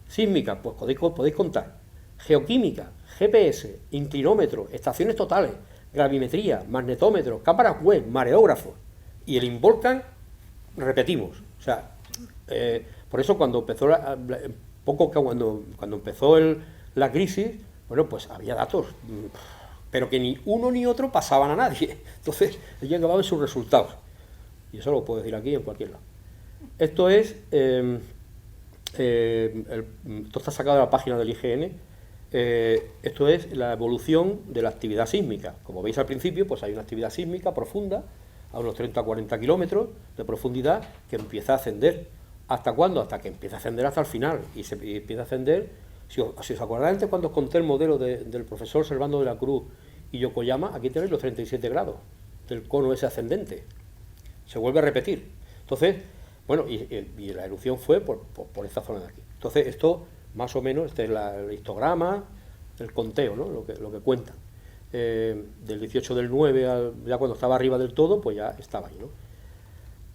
sísmica, pues podéis contar. Geoquímica, GPS, inclinómetro, estaciones totales, gravimetría, magnetómetros, cámaras web, mareógrafos. Y el INVOLCAN, repetimos. O sea, por eso cuando empezó cuando empezó la crisis, bueno, pues había datos, pero que ni uno ni otro pasaban a nadie. Entonces, ellos llegaban sus resultados. Y eso lo puedo decir aquí en cualquier lado. Esto es, esto está sacado de la página del IGN. Esto es la evolución de la actividad sísmica. Como veis al principio, pues hay una actividad sísmica profunda, a unos 30 o 40 kilómetros de profundidad, que empieza a ascender. ¿Hasta cuándo? Hasta que empieza a ascender hasta el final. Y empieza a ascender, si os acordáis antes cuando os conté el modelo del profesor Servando de la Cruz y Yokoyama, aquí tenéis los 37 grados del cono ese ascendente. Se vuelve a repetir. Entonces, bueno, y la erupción fue por esta zona de aquí. Entonces, esto, más o menos, este es el histograma, el conteo, ¿no? Lo que cuentan. Del 18 del 9, ya cuando estaba arriba del todo, pues ya estaba ahí, ¿no?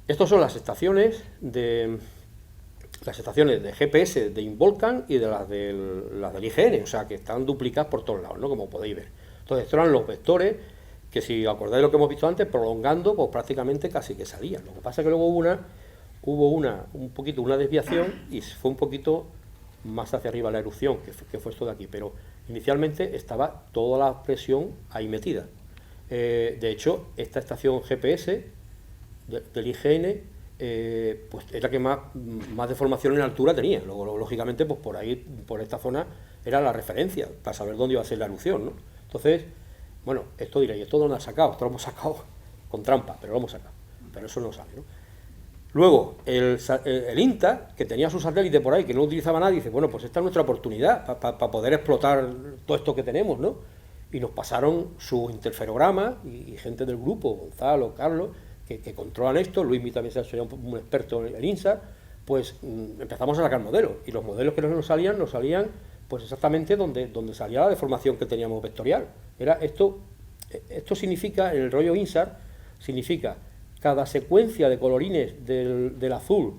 Estas son las estaciones de GPS de INVOLCAN y de las del IGN, o sea, que están duplicadas por todos lados, ¿no? Como podéis ver. Entonces, estos eran los vectores que, si acordáis de lo que hemos visto antes, prolongando, pues prácticamente casi que salían. Lo que pasa es que luego hubo una desviación y fue un poquito más hacia arriba la erupción, que fue esto de aquí, pero inicialmente estaba toda la presión ahí metida. De hecho, esta estación GPS del IGN, pues es la que más deformación en altura tenía. Luego, lógicamente, pues por ahí, por esta zona, era la referencia para saber dónde iba a ser la erupción, ¿no? Entonces, bueno, esto diréis, ¿esto dónde lo sacado? Esto lo hemos sacado con trampa, pero lo hemos sacado. Pero eso no sale, ¿no? Luego, el INTA, que tenía su satélite por ahí, que no utilizaba nadie, dice, bueno, pues esta es nuestra oportunidad para poder explotar todo esto que tenemos, ¿no? Y nos pasaron su interferograma y gente del grupo, Gonzalo, Carlos, que controlan esto. Luismi también se ha hecho ya un experto en el INSAR. Pues empezamos a sacar modelos, y los modelos que nos salían pues exactamente donde salía la deformación que teníamos vectorial. Era esto significa, en el rollo INSAR, significa cada secuencia de colorines del azul,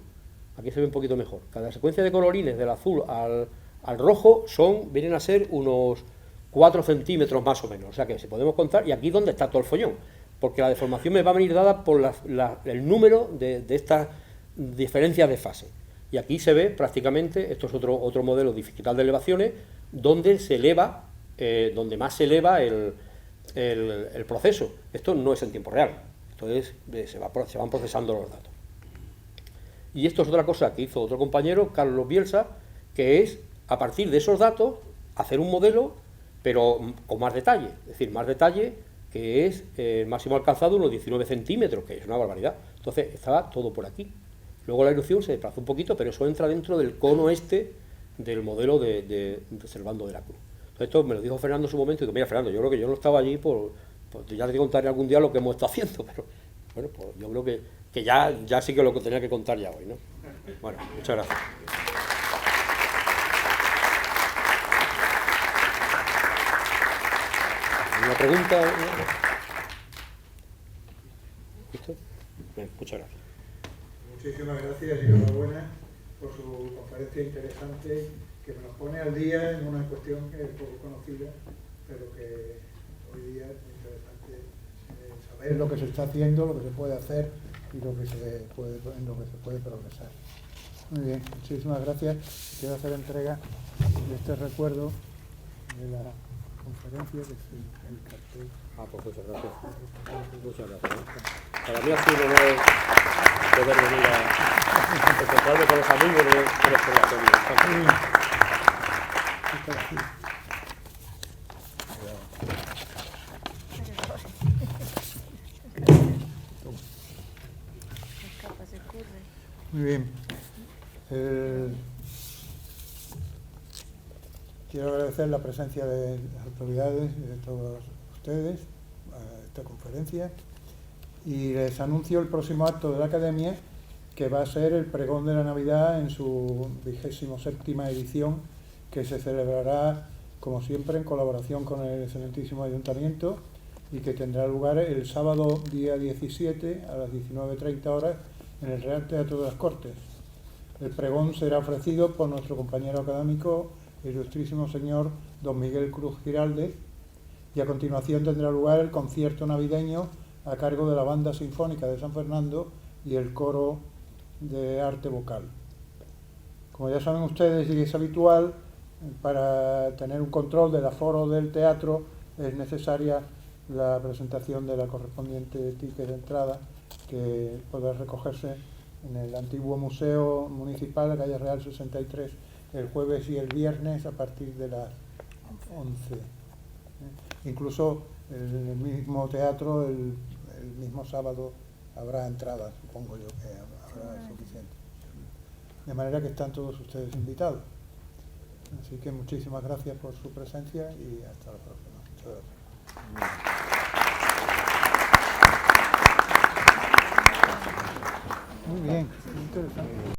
aquí se ve un poquito mejor, cada secuencia de colorines del azul al rojo vienen a ser unos 4 centímetros más o menos, o sea que si podemos contar, y aquí es donde está todo el follón, porque la deformación me va a venir dada por el número de estas diferencias de fase. Y aquí se ve prácticamente, esto es otro modelo digital de elevaciones, donde se eleva, donde más se eleva el proceso. Esto no es en tiempo real, entonces se van procesando los datos. Y esto es otra cosa que hizo otro compañero, Carlos Bielsa, que es, a partir de esos datos, hacer un modelo, pero con más detalle, es decir, más detalle, que es el máximo alcanzado unos 19 centímetros, que es una barbaridad. Entonces estaba todo por aquí. Luego la erupción se desplazó un poquito, pero eso entra dentro del cono del modelo de Servando de la Cruz. Entonces esto me lo dijo Fernando en su momento, y digo, mira Fernando, yo creo que yo no estaba allí, ya te contaré algún día lo que hemos estado haciendo, pero Bueno, pues yo creo que ya sí que lo que tenía que contar ya hoy, ¿no? Bueno, muchas gracias. ¿Una pregunta? ¿Listo? Bien, muchas gracias. Muchísimas gracias y enhorabuena por su conferencia interesante que nos pone al día en una cuestión que es poco conocida, pero que hoy día es muy interesante saber lo que se está haciendo, lo que se puede hacer y en lo que se puede progresar. Muy bien, muchísimas gracias. Quiero hacer entrega de este recuerdo de la conferencia, que es el cartel. Pues muchas gracias. Muchas gracias. Para mí ha sido un honor poder venir a encontrarme con los amigos del observatorio. Muy bien. Quiero agradecer la presencia de las autoridades y de todos ustedes a esta conferencia y les anuncio el próximo acto de la Academia, que va a ser el pregón de la Navidad en su 27ª edición, que se celebrará, como siempre, en colaboración con el excelentísimo Ayuntamiento y que tendrá lugar el sábado día 17 a las 19:30 horas en el Real Teatro de las Cortes. El pregón será ofrecido por nuestro compañero académico, el ilustrísimo señor don Miguel Cruz Giraldez, y a continuación tendrá lugar el concierto navideño a cargo de la Banda Sinfónica de San Fernando y el Coro de Arte Vocal. Como ya saben ustedes y es habitual, para tener un control del aforo del teatro es necesaria la presentación de la correspondiente ticket de entrada, que podrá recogerse en el antiguo Museo Municipal de Calle Real 63 el jueves y el viernes a partir de las 11. Incluso en el mismo teatro, el mismo sábado, habrá entradas, supongo yo que habrá suficiente. De manera que están todos ustedes invitados. Así que muchísimas gracias por su presencia y hasta la próxima. Muchas gracias. Muy bien, muy interesante.